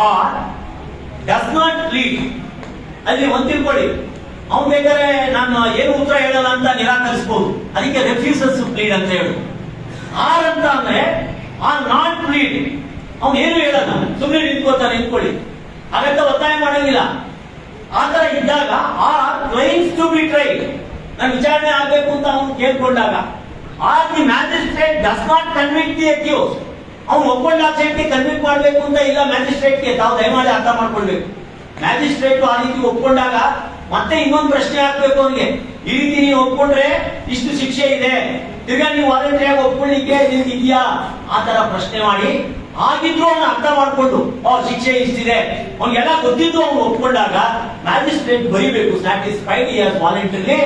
R does not plead. ಅಲ್ಲಿ ಒಂದು ತಿಳ್ಕೊಳ್ಳಿ, ಅವ್ನು ಬೇಕಾದ್ರೆ ನಾನು ಏನು ಉತ್ತರ ಹೇಳಲ್ಲ ಅಂತ ನಿರಾಕರಿಸಬಹುದು, ಅದಕ್ಕೆ ರೆಫ್ಯೂಸಸ್ ಟು ಪ್ಲೀಡ್ ಅಂತ ಹೇಳು. ಆರ್ ಅಂತ ಅಂದ್ರೆ ಆರ್ ನಾಟ್ ಪ್ಲೀಡ್, ಅವ್ನು ಏನು ಹೇಳಲ್ಲ, ಸುಮ್ಮನೆ ನಿಂತ್ಕೋತಾನೆ, ನಿಂತ್ಕೊಳ್ಳಿ, ಹಾಗಂತ ಒತ್ತಾಯ ಮಾಡಂಗಿಲ್ಲ. ಆತರ ಇದ್ದಾಗ or claims to be tried, ನಾನು ವಿಚಾರಣೆ ಆಗ್ಬೇಕು ಅಂತ ಅವನು ಕೇಳ್ಕೊಂಡಾಗ, or the magistrate does not convict the accused, ಅವ್ನು ಒಪ್ಕೊಂಡ ಆಕ್ಷೇಪಕ್ಕೆ ಕನ್ವಿಕ್ಟ್ ಮಾಡ್ಬೇಕು ಅಂತ ಇಲ್ಲ ಮ್ಯಾಜಿಸ್ಟ್ರೇಟ್ಗೆ. ತಾವು ದಯಮಾಡಿ ಅರ್ಥ ಮಾಡ್ಕೊಳ್ಬೇಕು, ಮ್ಯಾಜಿಸ್ಟ್ರೇಟ್ ಆ ರೀತಿ ಒಪ್ಕೊಂಡಾಗ ಮತ್ತೆ ಇನ್ನೊಂದು ಪ್ರಶ್ನೆ ಹಾಕ್ಬೇಕು ಅವನಿಗೆ, ಈ ರೀತಿ ನೀವು ಒಪ್ಕೊಂಡ್ರೆ ಇಷ್ಟು ಶಿಕ್ಷೆ ಇದೆ, ತಿರ್ಗಾ ನೀವು ವಾಲಂಟರಿಯಾಗಿ ಒಪ್ಕೊಳ್ಳಿಕ್ಕೆ ನಿಮ್ಗೆ ಇದೆಯಾ, ಆ ತರ ಪ್ರಶ್ನೆ ಮಾಡಿ ಆಗಿದ್ರು ಅವನು ಅರ್ಥ ಮಾಡ್ಕೊಂಡು ಶಿಕ್ಷೆ ಇಷ್ಟಿದೆ ಅವ್ನಿಗೆಲ್ಲ ಗೊತ್ತಿದ್ದು ಅವನು ಒಪ್ಕೊಂಡಾಗ ಮ್ಯಾಜಿಸ್ಟ್ರೇಟ್ ಬರೀಬೇಕು satisfied he has voluntarily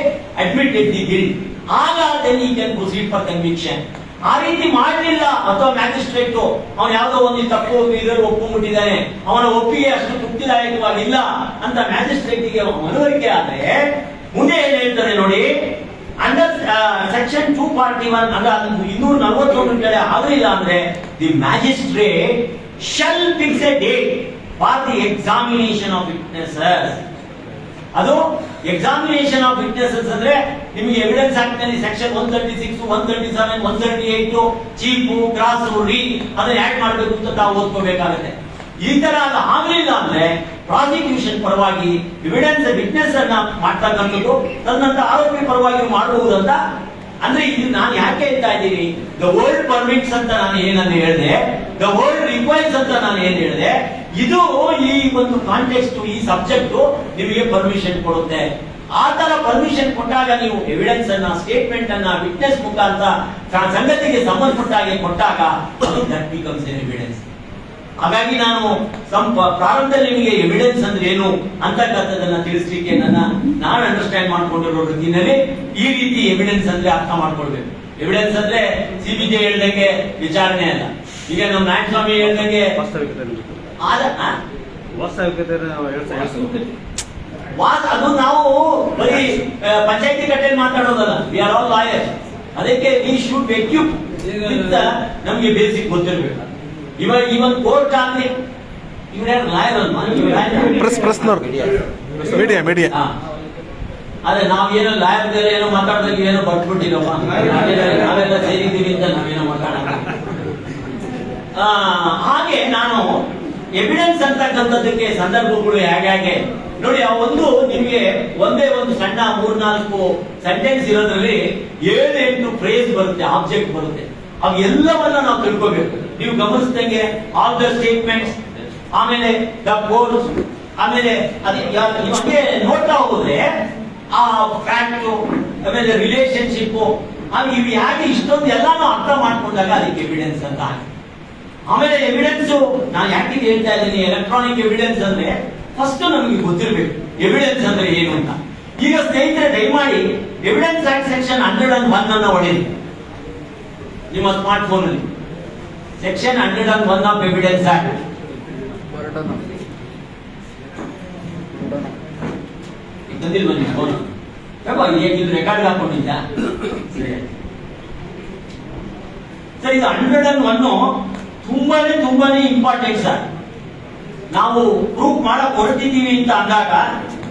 admitted the guilt, ಆಗ then he can proceed for conviction. ಆ ರೀತಿ ಮಾಡಲಿಲ್ಲ ಅಥವಾ ಮ್ಯಾಜಿಸ್ಟ್ರೇಟ್ ಅವನು ಯಾವುದೋ ಒಂದು ತಪ್ಪು ಇದರಲ್ಲಿ ಒಪ್ಪಿಬಿಟ್ಟಿದ್ದಾನೆ, ಅವನ ಒಪ್ಪಿಗೆ ಅಷ್ಟು ತೃಪ್ತಿದಾಯಕವಾಗಿಲ್ಲ ಅಂತ ಮ್ಯಾಜಿಸ್ಟ್ರೇಟ್ಗೆ ಮನವರಿಕೆ ಆದ್ರೆ ಮುಂದೆ ಏನ್ ಹೇಳ್ತಾರೆ ನೋಡಿ, ಅಂಡರ್ ಸೆಕ್ಷನ್ 241 ಅಂದ್ರೆ 241 ಕಡೆ ಆಗಲಿಲ್ಲ ಅಂದ್ರೆ the magistrate shall fix A date for the examination of witnesses. ಅದು ಎಕ್ಸಾಮಿನೇಷನ್ ಆಫ್ ವಿಟ್ನೆಸಸ್ ಅಂದ್ರೆ ನಿಮಗೆ ಎವಿಡೆನ್ಸ್ ಆಕ್ಟ್ ನಲ್ಲಿ ಸೆಕ್ಷನ್ 136, 137, 138 ಚೀಫು ಕ್ರಾಸ್ ರೀ ಅದನ್ನ ಆಡ್ ಮಾಡಬೇಕು ಅಂತ ತಾವು ಓದ್ಕೋಬೇಕಾಗುತ್ತೆ. ಈ ತರ ಅದು ಆಗಲಿಲ್ಲ ಅಂದ್ರೆ ಪ್ರಾಸಿಕ್ಯೂಷನ್ ಪರವಾಗಿ ಎವಿಡೆನ್ಸ್ ವಿಟ್ನೆಸ್ ಅನ್ನ ಮಾಡ್ತಕ್ಕಂಥದ್ದು ತನ್ನಂತ ಆರೋಪಿ ಪರವಾಗಿ ಮಾಡಬಹುದಂತ. ಅಂದ್ರೆ ಇದು ನಾನು ಯಾಕೆ ಹೇಳ್ತಾ ಇದ್ದೀನಿ, ದ ವರ್ಲ್ಡ್ ಪರ್ಮಿಟ್ಸ್ ಅಂತ ನಾನು ಏನಂತ ಹೇಳಿದೆ, ದ ವರ್ಲ್ಡ್ ರಿಕ್ವೈರ್ಸ್ ಅಂತ ನಾನು ಏನ್ ಹೇಳಿದೆ, ಇದು ಈ ಒಂದು ಕಾಂಟೆಕ್ಸ್ಟ್ ಈ ಸಬ್ಜೆಕ್ಟ್ ನಿಮಗೆ ಪರ್ಮಿಷನ್ ಕೊಡುತ್ತೆ. ಆ ತರ ಪರ್ಮಿಷನ್ ಕೊಟ್ಟಾಗ ನೀವು ಎವಿಡೆನ್ಸ್ ಅನ್ನ ಸ್ಟೇಟ್ಮೆಂಟ್ ಅನ್ನ ವಿಟ್ನೆಸ್ ಮುಖಾಂತರ ಸಂಗತಿಗೆ ಸಂಬಂಧಪಟ್ಟಾಗೆ ಕೊಟ್ಟಾಗ ದಟ್ ಬಿಕಮ್ಸ್ ಎನ್ ಎವಿಡೆನ್ಸ್. ಹಾಗಾಗಿ ನಾನು ಪ್ರಾರಂಭದಲ್ಲಿ ನಿಮಗೆ ಎವಿಡೆನ್ಸ್ ಅಂದ್ರೆ ಏನು ಅಂತಕ್ಕಂಥದ್ದನ್ನ ತಿಳಿಸ್ಲಿಕ್ಕೆ ನಾನು ಅಂಡರ್ಸ್ಟ್ಯಾಂಡ್ ಮಾಡ್ಕೊಂಡಿರೋ ರೀತಿಯಲ್ಲಿ ಈ ರೀತಿ ಎವಿಡೆನ್ಸ್ ಅಂದ್ರೆ ಅರ್ಥ ಮಾಡ್ಕೊಳ್ಬೇಕು. ಎವಿಡೆನ್ಸ್ ಅಂದ್ರೆ ಸಿಬಿಜೆ ಹೇಳ್ದಂಗೆ ವಿಚಾರಣೆ ಅಲ್ಲ. ಈಗ ನಮ್ಮ ನಾಯಕ ಸ್ವಾಮಿ ಹೇಳ್ದಂಗೆ ಅದು ನಾವು ಬರೀ ಪಂಚಾಯತಿ ಕಟ್ಟೆಯಲ್ಲಿ ಮಾತಾಡೋದಲ್ಲ, ವಿ ಆರ್ ಆಲ್ ಲಾಯರ್ಸ್. ಅದಕ್ಕೆ ವಿ ಶುಡ್ ಎಕ್ವಿಪ್ ವಿತ್ ನಮ್ಗೆ ಬೇಸಿಕ್ ಗೊತ್ತಿರ್ಬೇಕು. ಇವನ್ ಕೋರ್ಟ್ ಆಗ್ಲಿ ಇವ್ರ್ಯಾರು ಲಾಯರ್ ಅಲ್ವಾ, ಮೀಡಿಯಾ ಅದೇ ನಾವೇನೋ ಲಾಯರ್ ಏನೋ ಮಾತಾಡಿದಾಗ ಏನೋ ಬರ್ಟ್ಬಿಟ್ಟಿಲ್ಲಪ್ಪ, ನಾವೆಲ್ಲ ಸೇರಿದ್ದೀವಿ ಅಂತ ನಾವೇನೋ ಮಾತಾಡೋಣ. ಹಾಗೆ ನಾನು ಎವಿಡೆನ್ಸ್ ಅಂತಕ್ಕಂಥದ್ದಕ್ಕೆ ಸಂದರ್ಭಗಳು ಹೇಗೆ ನೋಡಿ, ಆ ಒಂದು ನಿಮಗೆ ಒಂದೇ ಒಂದು ಸಣ್ಣ 3-4 ಸೆಂಟೆನ್ಸ್ ಇರೋದ್ರಲ್ಲಿ 7-8 ಫ್ರೇಸ್ ಬರುತ್ತೆ, ಆಬ್ಜೆಕ್ಟ್ ಬರುತ್ತೆ. ಅವು ಎಲ್ಲವನ್ನ ನಾವು ತಿಳ್ಕೋಬೇಕು. ನೀವು ಗಮನಿಸಿದಂಗೆ ಆಲ್ ದ ಸ್ಟೇಟ್ಮೆಂಟ್ಸ್, ಆಮೇಲೆ ದ ಕೋರ್ಸ್, ಆಮೇಲೆ ನಿಮಗೆ ನೋಡ್ತಾ ಹೋದ್ರೆ ಆ ಫ್ಯಾಕ್ಟ್, ಆಮೇಲೆ ರಿಲೇಶನ್ಶಿಪ್, ಇವು ಹೇಗೆ ಇಷ್ಟೊಂದು ಎಲ್ಲಾನು ಅರ್ಥ ಮಾಡ್ಕೊಂಡಾಗ ಅದಕ್ಕೆ ಎವಿಡೆನ್ಸ್ ಅಂತ. ಆಮೇಲೆ ಎವಿಡೆನ್ಸ್ ನಾನು ಯಾಕೆ ಹೇಳ್ತಾ ಇದ್ದೀನಿ, ಎಲೆಕ್ಟ್ರಾನಿಕ್ ಎವಿಡೆನ್ಸ್ ಅಂದ್ರೆ ಫಸ್ಟ್ ನಮಗೆ ಗೊತ್ತಿರಬೇಕು ಎವಿಡೆನ್ಸ್ ಅಂದ್ರೆ ಏನು ಅಂತ. ಈಗ ಸ್ನೇಹಿತರೆ ದಯಮಾಡಿ ಎವಿಡೆನ್ಸ್ ಆಕ್ಟ್ ಸೆಕ್ಷನ್ 101 ಅನ್ನು ಹೊಡೆಯಿರಿ ನಿಮ್ಮ ಸ್ಮಾರ್ಟ್ ಫೋನ್ ಅಲ್ಲಿ. Section 101 of evidence act. ತಂದಿಲ್ ಬನ್ನಿ ಫೋನ್ ಹೇಗಿದ್ರು ರೆಕಾರ್ಡ್ ಹಾಕೊಂಡಿದ್ದ ಸರ್. ಇದು 101 ತುಂಬಾನೇ ಇಂಪಾರ್ಟೆಂಟ್ ಸರ್. ನಾವು ಪ್ರೂಫ್ ಮಾಡಕ್ ಹೊರಟಿದ್ದೀವಿ ಅಂತ ಅಂದಾಗ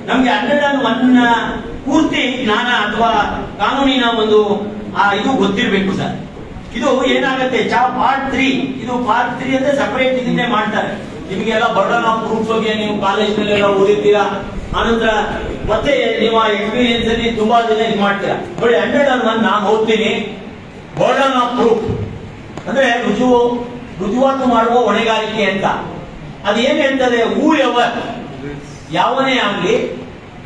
ನಮ್ಗೆ 101 ಪೂರ್ತಿ ಜ್ಞಾನ ಅಥವಾ ಕಾನೂನಿನ ಒಂದು ಇದು ಗೊತ್ತಿರಬೇಕು ಸರ್. ಇದು ಏನಾಗುತ್ತೆ ಪಾರ್ಟ್ 3, ಇದು ಪಾರ್ಟ್ 3 ಅಂದ್ರೆ ಸಪರೇಟ್ ಇದನ್ನೇ ಮಾಡ್ತಾರೆ. ನಿಮಗೆಲ್ಲ ಬರ್ಡನ್ ಆಫ್ ಪ್ರೂಫ್ ಬಗ್ಗೆ ನೀವು ಕಾಲೇಜ್ನಲ್ಲೆಲ್ಲ ಓದಿರ್ತೀರಾ, ಆನಂತರ ಮತ್ತೆ ನೀವು ಎಕ್ಸ್ಪೀರಿಯನ್ಸ್ ಅಲ್ಲಿ ತುಂಬಾ ಜನ ಇದು ಮಾಡ್ತೀರಾ. ನೋಡಿ 101 ನಾನು ಓದ್ತೀನಿ. ಬರ್ಡನ್ ಆಫ್ ಪ್ರೂಫ್ ಅಂದ್ರೆ ರುಜುವಾತು ಮಾಡುವ ಹೊಣೆಗಾರಿಕೆ ಅಂತ. ಅದು ಏನ್ ಹೇಳ್ತದೆ, ಹೂ ಎವರ್ ಯಾವನೇ ಆಗ್ಲಿ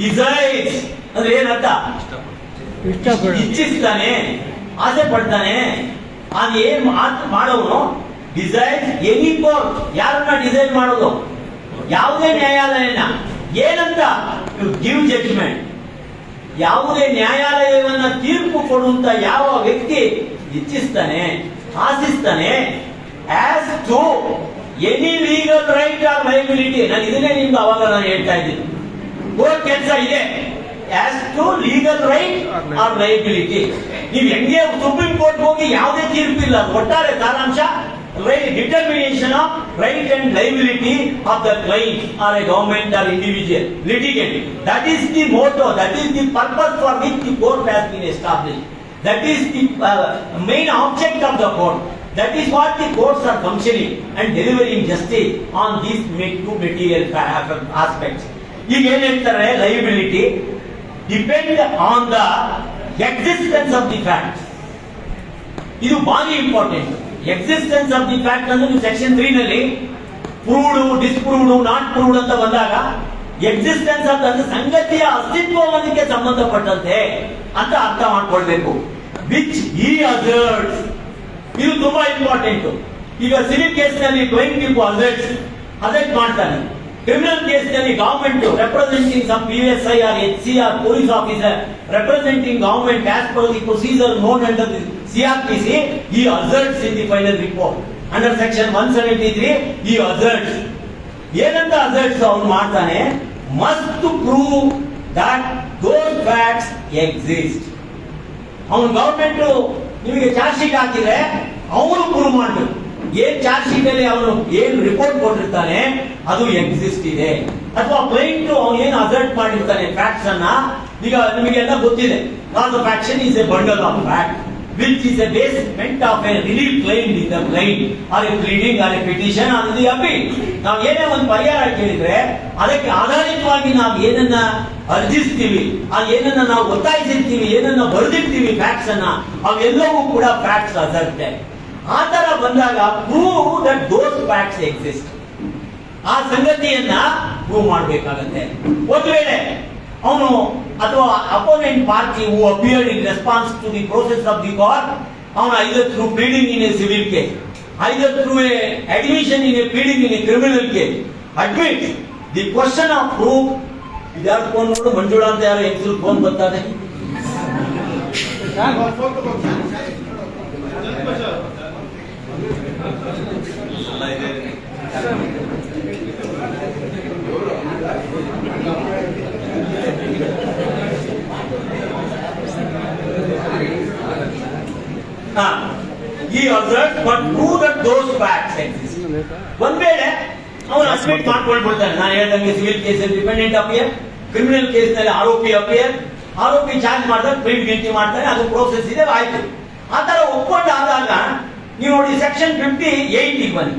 ಡಿಸೈರ್ಸ್ ಅಂದ್ರೆ ಏನಂತ ಇಚ್ಛಿಸ್ತಾನೆ, ಆಸೆ ಪಡ್ತಾನೆ, ಅದು ಏನ್ ಮಾಡೋನು ಡಿಸೈರ್ಸ್ ಎನಿ ಕೋರ್ಟ್, ಯಾರನ್ನ ಡಿಸೈರ್ ಮಾಡೋದು, ಯಾವುದೇ ನ್ಯಾಯಾಲಯನ ಏನಂತ ಗಿವ್ ಜಡ್ಜ್ಮೆಂಟ್, ಯಾವುದೇ ನ್ಯಾಯಾಲಯವನ್ನ ತೀರ್ಪು ಕೊಡುವಂತ ಯಾವ ವ್ಯಕ್ತಿ ಇಚ್ಛಿಸ್ತಾನೆ, ಆಶಿಸ್ತಾನೆ, as to any legal right or liability. ನಾನು ಇದನ್ನೇ ನಿಮ್ಗೆ ಅವಾಗ ನಾನು ಹೇಳ್ತಾ ಇದ್ದೀನಿ, ಕೋರ್ಟ್ ಕೆಲಸ ಇದೆ, as to legal right or liability. ನೀವು ಹೆಂಗೆ ಸುಪ್ರೀಂ ಕೋರ್ಟ್ ಹೋಗಿ ಯಾವುದೇ ತೀರ್ಪಿಲ್ಲ, ಒಟ್ಟಾರೆ ಸಾರಾಂಶ determination of right and liability of the client or a government or individual litigant. That is the motto, that is the purpose for which the court has been established. That is the main object of the court. That is what the courts are functioning and delivering justice on these two material aspects. ಈಗ ಏನ್ ಹೇಳ್ತಾರೆ, liability depend on the existence of the facts. ಇದು ಭಾರಿ important. Existence of the fact ಅಂದ್ರೆ ನೀವು section 3 ನಲ್ಲಿ proved, ಡಿಸ್ಪ್ರೂವ್ಡ್, not proved ಅಂತ ಬಂದಾಗ ಎಕ್ಸಿಸ್ಟೆನ್ಸ್ ಆಫ್ ಅಂದ್ರೆ ಸಂಗತಿಯ ಅಸ್ತಿತ್ವಕ್ಕೆ ಸಂಬಂಧಪಟ್ಟಂತೆ ಅಂತ ಅರ್ಥ ಮಾಡ್ಕೊಳ್ಬೇಕು. ವಿಚ್ ಹಿ ಅಸರ್ಟ್ಸ್, ಇದು ತುಂಬಾ ಇಂಪಾರ್ಟೆಂಟ್. ಈಗ ಸಿವಿಲ್ ಕೇಸ್ ನಲ್ಲಿ ಕ್ಲೈಂಟ್ ಅಸರ್ಟ್ ಮಾಡ್ತಾನೆ. ಕ್ರಿಮಿನಲ್ ಕೇಸ್ ನಲ್ಲಿ government representing some PSI or HC or police officer representing government as per the procedure known under the CRPC, he asserts in the final report. Under section 173, he asserts. ಏನಂತ asserts ಅವನು ಮಾಡ್ತಾನೆ, must to prove that those facts exist. ಅವನು government ನಿಮಗೆ charge sheet ಹಾಕಿದ್ರೆ ಅವನು prove ಮಾಡಬೇಕು. ಏನ್ charge sheet ಅಲ್ಲಿ ಅವನು ಏನ್ ರಿಪೋರ್ಟ್ ಕೊಟ್ಟಿರ್ತಾನೆ ಅದು ಎಕ್ಸಿಸ್ಟ್ ಇದೆ. ಅಥವಾ ಕ್ಲೈಂಟ್ ಅವನು ಏನು ಅಸರ್ಟ್ ಮಾಡಿರ್ತಾನೆ ಫ್ಯಾಕ್ಟ್ಸ್ ಅನ್ನ, ಈಗ ನಿಮಗೆಲ್ಲ ಗೊತ್ತಿದೆ, cause of action is a bundle of fact which is a basement of a relief claim in the claim or a pleading or a petition or the appeal. ನಾವು ಏನೇ ಒಂದು ಪರಿಹಾರ ಕೇಳಿದ್ರೆ ಅದಕ್ಕೆ ಆಧಾರಿತವಾಗಿ ನಾವು ಏನನ್ನ ಅರ್ಜಿಸ್ತೀವಿ, ಆ ಏನನ್ನ ನಾವು ಒತ್ತಾಯಿಸಿರ್ತೀವಿ, ಏನನ್ನ ಬರೆದಿರ್ತೀವಿ ಫ್ಯಾಕ್ಟ್ಸ್ ಅನ್ನ, ಅವೆಲ್ಲವೂ ಕೂಡ ಫ್ಯಾಕ್ಟ್ಸ್ ಅಸರ್ಟೆ. ಆ ತರ ಬಂದಾಗ prove that those facts exist, ಆ ಸಂಗತಿಯನ್ನ ಪ್ರೂವ್ ಮಾಡಬೇಕಾಗತ್ತೆ. ಒಂದು ವೇಳೆ ಅವನು ಅಥವಾ opponent party who appeared in response to the process of the court, ಅವನು either through pleading in a civil case, either through a admission in a pleading in a criminal case, admit the question of proof. ಇದ್ಯಾರು phone ನೋಡು, ಮಂಜುಳಾ ಅಂತ ಯಾರು ಹೆಂಗಸರು phone ಬರ್ತಾರೆ. He observed but prove that those facts exist. ಒಂದ್ ವೇಳೆ ಅವನು admit ಮಾಡ್ಕೊಳ್ಬಿಡ್ತಾನೆ, ನಾನು ಹೇಳ್ದಂಗೆ civil case dependent appear, criminal case ನಲ್ಲಿ ಆರೋಪಿ ಅಪಿಯರ್, ಆರೋಪಿ ಚಾರ್ಜ್ ಮಾಡಿದಾಗ ಪ್ಲೀಡ್ ಗಿಲ್ಟಿ ಮಾಡ್ತಾನೆ, ಅದು ಪ್ರೋಸೆಸ್ ಇದೆ, ಆಯ್ತು. ಆ ತರ ಒಪ್ಕೊಂಡಾದಾಗ ನೀವು ನೋಡಿ ಸೆಕ್ಷನ್ 58 ಬನ್ನಿ.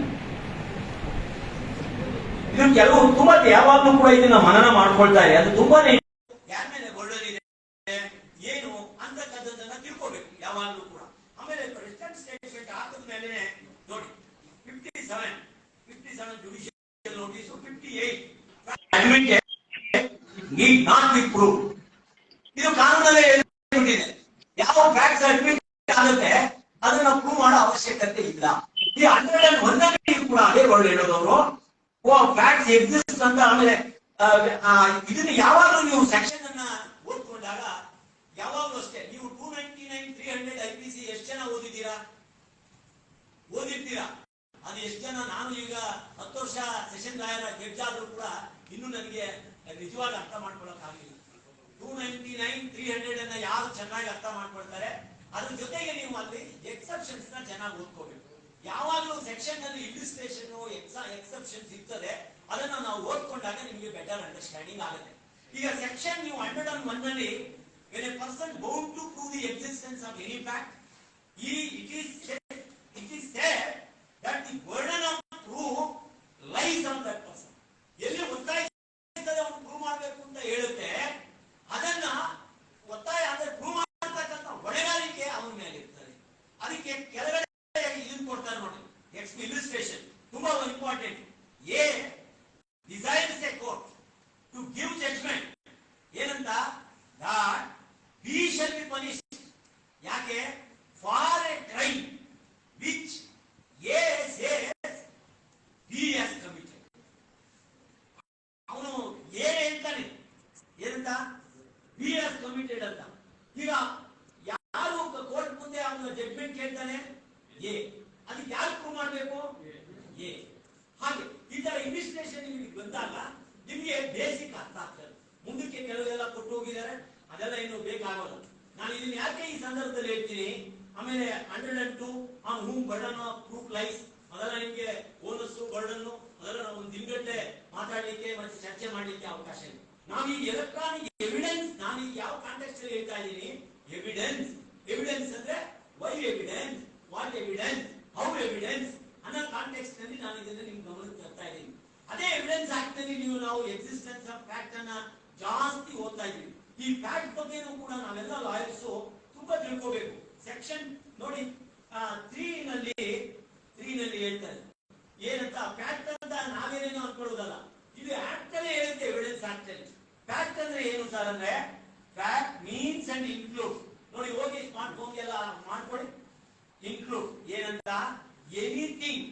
ಇದು ಕೆಲವು ತುಂಬಾ ಯಾವಾಗಲೂ ಕೂಡ ಇದನ್ನ ಮನನ ಮಾಡ್ಕೊಳ್ತಾರೆ, ಅದು ತುಂಬಾನೇ ಯಾರ್ಮೇಲೆ ಗೊಳ್ಳಲಿದೆ ಏನು ಅಂತಕ್ಕಂಥದ್ದನ್ನ ತಿಳ್ಕೋಬೇಕು ಯಾವಾಗಲೂ ಕೂಡ. ಆಮೇಲೆ ಪ್ರೆಸಿಡೆಂಟ್ ಸ್ಟೇಟ್ಮೆಂಟ್ ಹಾಕಿದ ಮೇಲೆ ನೋಡಿ 57 judicial notice, 58 admit need not be prove. ಇದು ಕಾನೂನಲ್ಲೇ ಹೇಳ್ಬಿಟ್ಟಿದೆ, ಯಾವ ಫ್ಯಾಕ್ಟ್ಸ್ ಅಡ್ಮಿಟ್ ಆಗುತ್ತೆ ಅದನ್ನ ಪ್ರೂವ್ ಮಾಡೋ ಅವಶ್ಯಕತೆ ಇಲ್ಲ. ಈ 101 ಕೂಡ ಅದೇ ವರ್ಡ್ ಹೇಳೋದವರು, ಫ್ಯಾಕ್ಟ್ಸ್ ಎಕ್ಸಿಸ್ಟ್ ಅಂತ. ಆಮೇಲೆ ಇದನ್ನ ಯಾವಾಗಲೂ ನೀವು ಸೆಕ್ಷನ್ ಅನ್ನ ಓದ್ಕೊಂಡಾಗ ಯಾವಾಗಲೂ ಅಷ್ಟೇ, ನೀವು 299, 300 IPC ಎಷ್ಟು ಜನ ಓದಿದ್ದೀರಾ? ಅದು ಎಷ್ಟು ಜನ? ನಾನು ಈಗ 10 ವರ್ಷ ಸೆಷನ್ ಲಾಯರ್ ಜಡ್ಜ್ ಆದ್ರೂ ಕೂಡ ಇನ್ನು ನನಗೆ ನಿಜವಾಗಿ ಅರ್ಥ ಮಾಡ್ಕೊಳಕ್ ಆಗಲಿಲ್ಲ. 299, 300 ಅನ್ನ ಯಾರು ಚೆನ್ನಾಗಿ ಅರ್ಥ ಮಾಡ್ಕೊಳ್ತಾರೆ, ಅದ್ರ ಜೊತೆಗೆ ನೀವು ಅಲ್ಲಿ ಎಕ್ಸೆಪ್ಷನ್ಸ್ ನ ಚೆನ್ನಾಗಿ ಓದ್ಕೋಬೇಕು. ಯಾವಾಗಲೂ ಸೆಕ್ಷನ್ ನಲ್ಲಿ ಇಲ್ಲಿಸ್ಟ್ರೇಷನ್ ಎಕ್ಸೆಪ್ಷನ್ಸ್ ಇರ್ತದೆ, ಅದನ್ನ ನಾವು ಓದ್ಕೊಂಡಾಗ ನಿಮಗೆ ಬೆಟರ್ ಅಂಡರ್ಸ್ಟ್ಯಾಂಡಿಂಗ್ ಆಗುತ್ತೆ. ಈಗ ಸೆಕ್ಷನ್ ನೀವು 101 ನಲ್ಲಿ when a person bound to prove the existence of any fact, it is said that the burden of proof lies on that person. ಎಲ್ಲಿ ಒತ್ತಾಯ ಇರ್ತದೆ ಅವನು ಪ್ರೂವ್ ಮಾಡಬೇಕು ಅಂತ ಹೇಳುತ್ತೆ, ಅದನ್ನ ಒತ್ತಾಯ ಅಂದ್ರೆ ಪ್ರೂವ್ ಮಾಡತಕ್ಕಂಥ ಹೊಣೆಗಾರಿಕೆ ಅವನ ಮೇಲೆ ಇರ್ತದೆ. ಅದಕ್ಕೆ ಕೆಳಗಡೆ ಇದನ್ನು ಕೊಡ್ತಾರೆ ನೋಡಿ, ಇಲಿಸ್ಟ್ರೇಷನ್ ತುಂಬಾ important. A desires a court to give judgment ಏನಂತ, that we shall be punished. ಯಾಕೆ? for a crime which A says B has committed. ಅವನು A ಹೇಳ್ತಾನೆ ಏನಂತ, B has committed ಅಂತ. ಈಗ ಯಾರು ಕೋರ್ಟ್ ಮುಂದೆ ಅವನ ಜಡ್ಜ್ಮೆಂಟ್ ಕೇಳ್ತಾನೆ? A. ಅದಕ್ಕೆ ಯಾರು ಪ್ರೂವ್ ಮಾಡಬೇಕು? A. ಹಾಗೆ ಈ ತರ ಇನ್ವೆಸ್ಟಿಗೇಷನ್ ನಿಮಗೆ ಬಂದಾಗ ನಿಮಗೆ ಬೇಸಿಕ್ ಅರ್ಥ ಆಗ್ತದೆ. ಮುಂದಕ್ಕೆ ಕೆಲವೆಲ್ಲ ಕೊಟ್ಟು ಹೋಗಿದ್ದಾರೆ, ಅದೆಲ್ಲ ಇನ್ನು ಬೇಕಾಗೋಲ್ಲ. ನಾನು ಇದನ್ನ ಯಾಕೆ ಈ ಸಂದರ್ಭದಲ್ಲಿ ಹೇಳ್ತೀನಿ, ಆಮೇಲೆ 102 on whom burden of proof lies, ಅದೆಲ್ಲ ನಿಮ್ಗೆ ಓನಸ್ಸು ಬರ್ಡನ್ನು ಅದೆಲ್ಲ ನಾವು ಒಂದು ದಿನಗಟ್ಟಲೆ ಮಾತಾಡ್ಲಿಕ್ಕೆ ಮತ್ತೆ ಚರ್ಚೆ ಮಾಡ್ಲಿಕ್ಕೆ ಅವಕಾಶ ಇದೆ. ನಾವೀಗ ಎಲೆಕ್ಟ್ರಾನಿಕ್ ಎವಿಡೆನ್ಸ್, ನಾನೀಗ ಯಾವ ಕಾಂಟೆಕ್ಸ್ಟ್ ಅಲ್ಲಿ ಹೇಳ್ತಾ ಇದ್ದೀನಿ, ಎವಿಡೆನ್ಸ್. ಎವಿಡೆನ್ಸ್ ಅಂದ್ರೆ why evidence, what evidence, how evidence ಅನ್ನೋ ಕಾಂಟೆಕ್ಸ್ಟ್ ನಲ್ಲಿ ನಾನು ಇದನ್ನ ನಿಮ್ ಗಮನಕ್ಕೆ ತರ್ತಾ ಇದ್ದೀನಿ. ಅದೇ ಎವಿಡೆನ್ಸ್ ಆಕ್ಟ್ ನಲ್ಲಿ ನಾವು ಎಕ್ಸಿಸ್ಟೆನ್ಸ್ ಆಫ್ ಫ್ಯಾಕ್ಟ್ ಅನ್ನ ಜಾಸ್ತಿ ಓದ್ತಾ ಇದ್ದೀವಿ. ಈ ಫ್ಯಾಕ್ಟ್ ಬಗ್ಗೆನೂ ಕೂಡ ನಾವೆಲ್ಲ ಲಾಯರ್ಸ್ ತುಂಬಾ ತಿಳ್ಕೋಬೇಕು. ಸೆಕ್ಷನ್ ನೋಡಿ 3 ನಲ್ಲಿ ಹೇಳ್ತಾರೆ ಏನಂತ, ಫ್ಯಾಕ್ಟ್ ಅಂತ ನಾವೇನೇನೋ ಅನ್ಕೊಳ್ಳೋದಲ್ಲ, ಇದು ಆಕ್ಟ್ ಅಲ್ಲೇ ಹೇಳುತ್ತೆ. ಎವಿಡೆನ್ಸ್ ಆಕ್ಟ್ ಅಲ್ಲಿ ಫ್ಯಾಕ್ಟ್ ಅಂದ್ರೆ ಏನು ಸರ್ ಅಂದ್ರೆ, ಫ್ಯಾಕ್ಟ್ ಮೀನ್ಸ್ ಅಂಡ್ ಇನ್ಕ್ಲೂಡ್. ನೋಡಿ ಹೋಗಿ ಸ್ಮಾರ್ಟ್ ಫೋನ್ ಎಲ್ಲ ಮಾಡ್ಕೊಳ್ಳಿ. ಇನ್ಕ್ಲೂಡ್ ಏನಂತ, ಎನಿಥಿಂಗ್,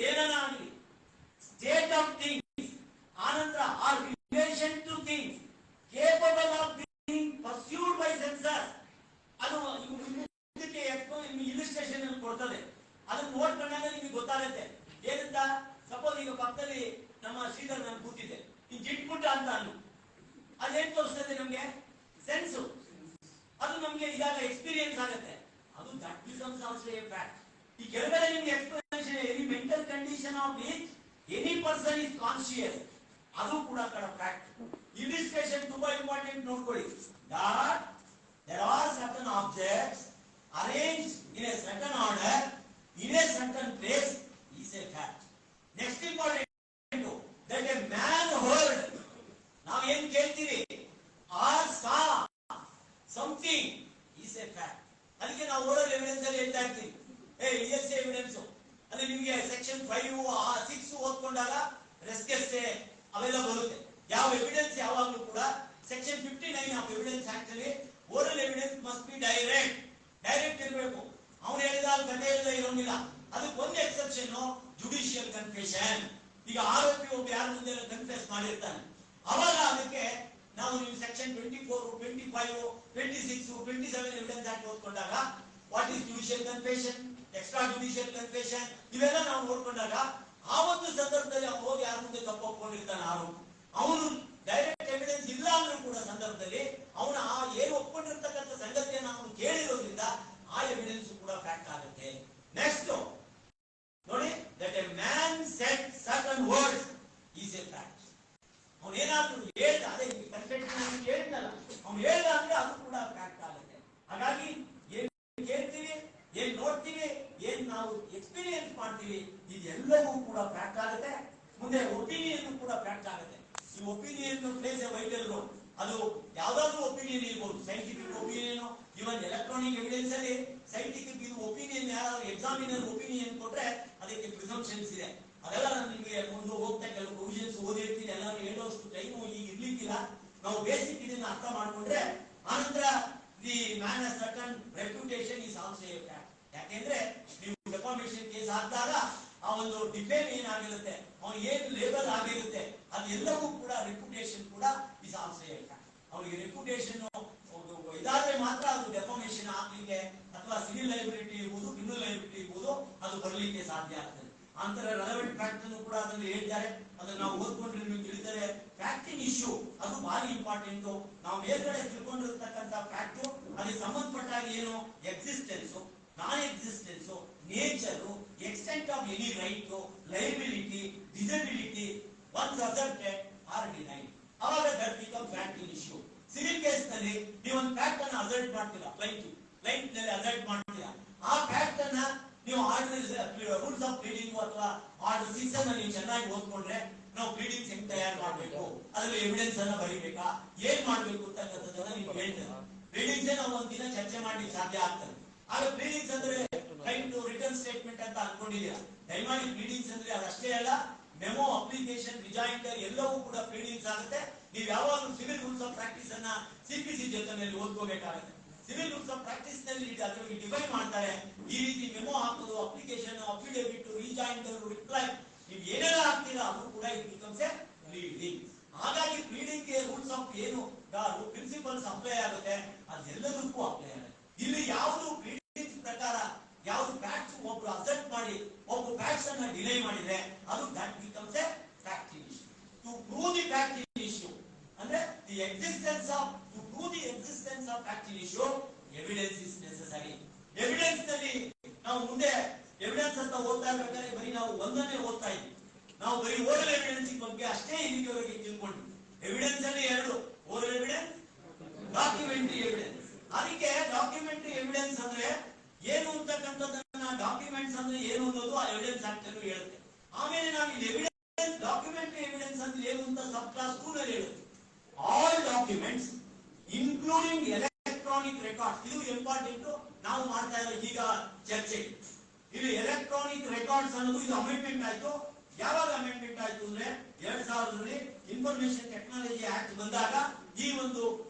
ಏನನ್ನ ಆಗಲಿ, ಸ್ಟೇಟ್ ಆಫ್ ಥಿಂಗ್ಸ್, ಆನಂತರ or relation to things capable of being perceived by senses. ಅದು ಇದಕ್ಕೆ ಇಲಿಸ್ಟ್ರೇಷನ್ ಅಲ್ಲಿ ಕೊಡ್ತದೆ. ಅದನ್ನ ನೋಡ್ಕೊಂಡಾಗ ನಿಮಗೆ ಗೊತ್ತಾಗುತ್ತೆ ಏನಂತ. ಸಪೋಸ್ ಈಗ ಪಕ್ಕದಲ್ಲಿ ನಮ್ಮ ಶ್ರೀಧರ್ ನಾನು ಕೂತಿದ್ದೆ, ಈ ಜಿಟ್ಪುಟ್ಟ ಅಂತ ಅನ್ನು ಅದೇನ್ ತೋರಿಸ್ತದೆ ನಮ್ಗೆ, ಸೆನ್ಸ್. ಅದು ನಮ್ಗೆ ಇದಾಗ ಎಕ್ಸ್ಪೀರಿಯನ್ಸ್ ಆಗುತ್ತೆ. ಅದು that becomes also a fact. ಈ ಕೆಳಗಡೆ ನಿಮ್ಗೆ explanation, any mental condition of which any person is conscious, ಅದು ಕೂಡ ಫ್ಯಾಕ್ಟ್. ಇಲಿಸ್ಟ್ರೇಷನ್ ತುಂಬಾ ಇಂಪಾರ್ಟೆಂಟ್, ನೋಡ್ಕೊಳ್ಳಿ. That there are certain objects arranged in a certain order in a certain place is a fact. Next important that a man heard, ನಾವು ಏನು ಕೇಳ್ತೀವಿ, or saw something is a fact. ಅದಕ್ಕೆ ನಾವು oral evidence ಅಲ್ಲಿ ಹೇಳ್ತಾ ಇರ್ತೀವಿ, ಇಎಸ್ಎ evidence ಅಂದ್ರೆ ನಿಮಗೆ ಸೆಕ್ಷನ್ 5 6 ಓದ್ಕೊಂಡಾಗ ರೆಸ್ಕೆಸ್ಸೆ ಅವೆಲ್ಲ ಬರುತ್ತೆ. ಯಾವ ಎವಿಡೆನ್ಸ್ ಯಾವಾಗಲೂ ಕೂಡ ಸೆಕ್ಷನ್ 59 ಆಫ್ ಎವಿಡೆನ್ಸ್ ಆಕ್ಟ್ ಅಲ್ಲಿ oral evidence must be direct ಇರಬೇಕು. ಅವನು ಹೇಳಿದಾಗ ಕಥೆ ಇಲ್ಲದೆ ಇರೋಂಗಿಲ್ಲ. ಅದಕ್ಕೆ ಒಂದು ಎಕ್ಸೆಪ್ಷನ್, ಜುಡಿಷಿಯಲ್ ಕನ್ಫೆಷನ್. ಈಗ ಆರೋಪಿ ಒಬ್ಬ ಯಾರ ಮುಂದೆ ಕನ್ಫೆಸ್ ಮಾಡಿರ್ತಾನೆ, ಅವಾಗ ಅದಕ್ಕೆ ನಾವು ನೀವು ಸೆಕ್ಷನ್ 24, 25, 26, 27 ಎವಿಡೆನ್ಸ್ ಆಕ್ಟ್ ಓದ್ಕೊಂಡಾಗ what is judicial confession, extra judicial confession, ಇವೆಲ್ಲ ನಾವು ನೋಡ್ಕೊಂಡಾಗ ಆ ಒಂದು ಸಂದರ್ಭದಲ್ಲಿ ಅವನು ಹೋಗಿ ಯಾರ ಮುಂದೆ ತಪ್ಪು ಒಪ್ಕೊಂಡಿರ್ತಾನೆ ಆರೋಪಿ, ಅವನು ಡೈರೆಕ್ಟ್ ಎವಿಡೆನ್ಸ್ ಇಲ್ಲ ಅಂದ್ರೂ ಕೂಡ ಸಂದರ್ಭದಲ್ಲಿ ಅವನ ಆ ಏನು ಒಪ್ಕೊಂಡಿರ್ತಕ್ಕಂಥ ಸಂಗತಿಯನ್ನು ಅವನು ಕೇಳಿರೋದ್ರಿಂದ ಆ ಎವಿಡೆನ್ಸ್ ಕೂಡ ಫ್ಯಾಕ್ಟ್ ಆಗುತ್ತೆ. ನೆಕ್ಸ್ಟ್ ನೋಡಿ, that A man shed certain words is A fact. ಅವನು ಏನಾದ್ರೂ ಹೇಳ್ದ, ಅದೇ ಕನ್ಫೆಷನ್ ಹೇಳಿದ್ನಲ್ಲ, ಅವನು ಹೇಳ್ದ ಅಂದ್ರೆ ಅದು ಕೂಡ ಫ್ಯಾಕ್ಟ್ ಆಗುತ್ತೆ. ಹಾಗಾಗಿ ಏನ್ ಕೇಳ್ತೀವಿ, ಏನ್ ನೋಡ್ತೀವಿ, ಏನ್ ನಾವು ಎಕ್ಸ್ಪೀರಿಯನ್ಸ್ ಮಾಡ್ತೀವಿ, ಇದೆಲ್ಲವೂ ಕೂಡ ಫ್ಯಾಕ್ಟ್ ಆಗುತ್ತೆ. ಮುಂದೆ ಒಪಿನಿಯನ್ ಕೂಡ ಫ್ಯಾಕ್ಟ್ ಆಗುತ್ತೆ. ಈ opinion place A vital role. ಅದು ಯಾವ್ದಾದ್ರು ಒಪಿನಿಯನ್ ಇರ್ಬೋದು, ಸೈಂಟಿಫಿಕ್ ಒಪಿನಿಯನ್, ಇವನ್ ಎಲೆಕ್ಟ್ರಾನಿಕ್ ಎವಿಡೆನ್ಸ್ ಅಲ್ಲಿ ಸೈಂಟಿಫಿಕ್ ಇದು ಒಪಿನಿಯನ್, ಯಾರಾದ್ರೂ ಎಕ್ಸಾಮಿನರ್ ಒಪಿನಿಯನ್ ಕೊಟ್ರೆ ಅದಕ್ಕೆ ಪ್ರಿಸಂಪ್ಷನ್ಸ್ ಇದೆ. ಅದೆಲ್ಲ ನಾನು ನಿಮಗೆ ಮುಂದೆ ಹೋಗ್ತಾ ಕೆಲವು ಪ್ರೊವಿಷನ್ಸ್ ಓದಿರ್ತೀನಿ. ಎಲ್ಲರೂ ಹೇಳೋಷ್ಟು ಟೈಮು ಈಗ ಇರ್ಲಿಕ್ಕಿಲ್ಲ. ನಾವು ಬೇಸಿಕ್ ಇದನ್ನ ಅರ್ಥ ಮಾಡ್ಕೊಂಡ್ರೆ ಆನಂತರ the man has certain reputation is also a fact. ಯಾಕೆಂದ್ರೆ ನೀವು ಡೆಫಾಮೇಷನ್ ಕೇಸ್ ಹಾಕಿದಾಗ ಆ ಒಂದು ಡಿಫೇಮ್ ಏನಾಗಿರುತ್ತೆ, ಅವನು ಏನು ಲೇಬಲ್ ಆಗಿರುತ್ತೆ, ಅದೆಲ್ಲವೂ ಕೂಡ ರೆಪ್ಯುಟೇಷನ್ ಕೂಡ ಇಸ್ ಆಲ್ಸೋ ಎ ಫ್ಯಾಕ್ಟ್. ಅವನಿಗೆ ರೆಪ್ಯುಟೇಷನ್ ಇದಾದ್ರೆ ಮಾತ್ರ ಅದು ಡೆಫಾಮೇಷನ್ ಆಗ್ಲಿಕ್ಕೆ ಅಥವಾ ಸಿವಿಲ್ ಲೈಬಿಲಿಟಿ ಇರ್ಬೋದು, ಕ್ರಿಮಿನಲ್ ಲೈಬಿಲಿಟಿ ಇರ್ಬೋದು, ಅದು ಬರಲಿಕ್ಕೆ ಸಾಧ್ಯ ಆಗ್ತದೆ. ಅಂತರ ರೆಲೆವೆಂಟ್ ಫ್ಯಾಕ್ಟ್ ಅನ್ನು ಕೂಡ ಅದನ್ನು ಹೇಳ್ತಾರೆ. ಅದನ್ನು ನಾವು ಓದ್ಕೊಂಡ್ರೆ ನಿಮ್ಗೆ ತಿಳಿದರೆ ಫ್ಯಾಕ್ಟಿಂಗ್ ಇಶ್ಯೂ ಅದು ಭಾರಿ ಇಂಪಾರ್ಟೆಂಟ್. ನಾವು ಮೇಲ್ಗಡೆ ತಿಳ್ಕೊಂಡಿರ್ತಕ್ಕಂಥ ಫ್ಯಾಕ್ಟ್ ಅದಕ್ಕೆ ಸಂಬಂಧಪಟ್ಟಾಗ ಏನು existence, non existence, nature, extent of any right, liability, disability, once asserted or denied, ಅವಾಗ that become fact in issue. Civil case ನಲ್ಲಿ ನೀವು ಒಂದು ಫ್ಯಾಕ್ಟ್ ಅನ್ನು ಅಸರ್ಟ್ ಮಾಡ್ತೀರಾ, ಕ್ಲೈಂಟ್ ನಲ್ಲಿ ಅಸರ್ಟ್ ಮಾಡ್ತೀರಾ, ಆ ಫ್ಯಾಕ್ಟ್ ಅನ್ನ ನೀವು ರೂಲ್ಸ್ ಆಫ್ ಪ್ಲೀಡಿಂಗ್ ಅಥವಾ ಆರ್ಡರ್ 6 ಅನ್ನು ನೀವು ಚೆನ್ನಾಗಿ ಓದ್ಕೊಂಡ್ರೆ ನಾವು ಪ್ಲೀಡಿಂಗ್ಸ್ ಹೆಂಗ್ ತಯಾರು ಮಾಡಬೇಕು, ಅದರಲ್ಲಿ ಎವಿಡೆನ್ಸ್ ಅನ್ನ ಬರೀಬೇಕಾ, ಏನ್ ಮಾಡ್ಬೇಕು ಅಂತಕ್ಕಂಥದ್ದನ್ನ ನೀವು ಹೇಳ್ತಾರೆ. ಪ್ಲೀಡಿಂಗ್ಸ್ ನಾವು ಒಂದಿನ ಚರ್ಚೆ ಮಾಡ್ಲಿಕ್ಕೆ ಸಾಧ್ಯ ಆಗ್ತದೆ. ಆಗ ಪ್ಲೀಡಿಂಗ್ಸ್ ಅಂದ್ರೆ ಕ್ಲೈಂಟ್ ರಿಟರ್ನ್ ಸ್ಟೇಟ್ಮೆಂಟ್ ಅಂತ ಅನ್ಕೊಂಡಿದ್ದೀರಾ, ದಯಮಾಡಿ ಪ್ಲೀಡಿಂಗ್ಸ್ ಅಂದ್ರೆ ಅದಷ್ಟೇ ಅಲ್ಲ, ಮೆಮೋ, ಅಪ್ಲಿಕೇಶನ್, ರಿಜಾಯಿಂಡರ್ ಎಲ್ಲವೂ ಕೂಡ ಪ್ಲೀಡಿಂಗ್ಸ್ ಆಗುತ್ತೆ. ನೀವು ಯಾವಾಗಲೂ ಸಿವಿಲ್ ರೂಲ್ಸ್ ಆಫ್ ಪ್ರಾಕ್ಟೀಸ್ ಅನ್ನ ಸಿಪಿಸಿ ಜೊತೆನಲ್ಲಿ ಓದ್ಕೋಬೇಕಾಗುತ್ತೆ. ಸಿವಿಲ್ ರೂಲ್ಸ್ ಆಫ್ ಪ್ರಾಕ್ಟೀಸ್ ನಲ್ಲಿ ಅದರಲ್ಲಿ ಡಿಫೈನ್ ಮಾಡ್ತಾರೆ, ಈ ರೀತಿ ಮೆಮೋ ಹಾಕೋದು, ಅಪ್ಲಿಕೇಶನ್, ಅಫಿಡವಿಟ್, ರಿಜಾಯಿಂಡರ್, ರಿಪ್ಲೈ, ನೀವು ಏನೆಲ್ಲ ಹಾಕ್ತೀರಾ ಅದು ಕೂಡ ಇಟ್ ಬಿಕಮ್ಸ್ ಎ ಪ್ಲೀಡಿಂಗ್. ಹಾಗಾಗಿ ಪ್ಲೀಡಿಂಗ್ ಗೆ ರೂಲ್ಸ್ ಆಫ್ ಏನು ಪ್ರಿನ್ಸಿಪಲ್ಸ್ ಅಪ್ಲೈ ಆಗುತ್ತೆ ಅದೆಲ್ಲದಕ್ಕೂ ಅಪ್ಲೈ ಆಗುತ್ತೆ. ಇಲ್ಲಿ ಯಾವುದು ಪ್ಲೀಡಿಂಗ್ಸ್ ಪ್ರಕಾರ ಯಾವುದು ಫ್ಯಾಕ್ಟ್ಸ್ ಒಬ್ರು ಅಸೆಪ್ಟ್ ಮಾಡಿ ಒಬ್ರು ಫ್ಯಾಕ್ಟ್ಸ್ ಅನ್ನ ಡಿಲೇ ಮಾಡಿದ್ರೆ ಅದು that becomes a fact in issue. To prove the fact in issue ಅಂದ್ರೆ the existence of, to prove the existence of fact in issue evidence is necessary. Evidence ನಲ್ಲಿ ನಾವು ಮುಂದೆ ಎವಿಡೆನ್ಸ್ ಅಂತ ಓದ್ತಾ ಇರ್ಬೇಕಾದ್ರೆ ಬರೀ ನಾವು ಒಂದನ್ನೇ ಓದ್ತಾ ಇದ್ವಿ. ನಾವು ಬರೀ ಓರಲ್ ಎವಿಡೆನ್ಸ್ ಬಗ್ಗೆ ಅಷ್ಟೇ ಇಲ್ಲಿವರೆಗೆ ತಿಳ್ಕೊಂಡ್ವಿ. ಎವಿಡೆನ್ಸ್ ಅಲ್ಲಿ ಎರಡು, ಓರಲ್ ಎವಿಡೆನ್ಸ್, ಡಾಕ್ಯುಮೆಂಟರಿ ಎವಿಡೆನ್ಸ್. ಅದಕ್ಕೆ ಡಾಕ್ಯುಮೆಂಟರಿ ಎವಿಡೆನ್ಸ್ ಅಂದ್ರೆ ಏನು ಅಂತಕ್ಕಂಥದ್ದನ್ನ, ಡಾಕ್ಯುಮೆಂಟ್ಸ್ ಅಂದ್ರೆ ಏನು ಅನ್ನೋದು ಆ ಎವಿಡೆನ್ಸ್ ಆಕ್ಟ್ ಅನ್ನು ಹೇಳುತ್ತೆ. ಆಮೇಲೆ ನಾವು ಇಲ್ಲಿ ಎವಿಡೆನ್ಸ್, ಡಾಕ್ಯುಮೆಂಟರಿ ಎವಿಡೆನ್ಸ್ ಅಂದ್ರೆ ಏನು ಅಂತ ಸಬ್ ಕ್ಲಾಸ್ 2 ನಲ್ಲಿ ಹೇಳುತ್ತೆ. All documents including electronic records. ಇದು ಇಂಪಾರ್ಟೆಂಟ್ ನಾವು ಮಾಡ್ತಾ ಇರೋ ಈಗ ಚರ್ಚೆ. ಇದು ಎಲೆಕ್ಟ್ರಾನಿಕ್ ರೆಕಾರ್ಡ್ಸ್ ಅನ್ನೋದು ಇದು ಅಮೆಂಡ್ಮೆಂಟ್ ಆಯ್ತು. ಯಾವಾಗ ಅಮೆಂಡ್ಮೆಂಟ್ ಆಯ್ತು ಅಂದ್ರೆ 2000ರಲ್ಲಿ ಇನ್ಫಾರ್ಮೇಶನ್ ಟೆಕ್ನಾಲಜಿ ಆಕ್ಟ್ ಬಂದಾಗ ಈ ಒಂದು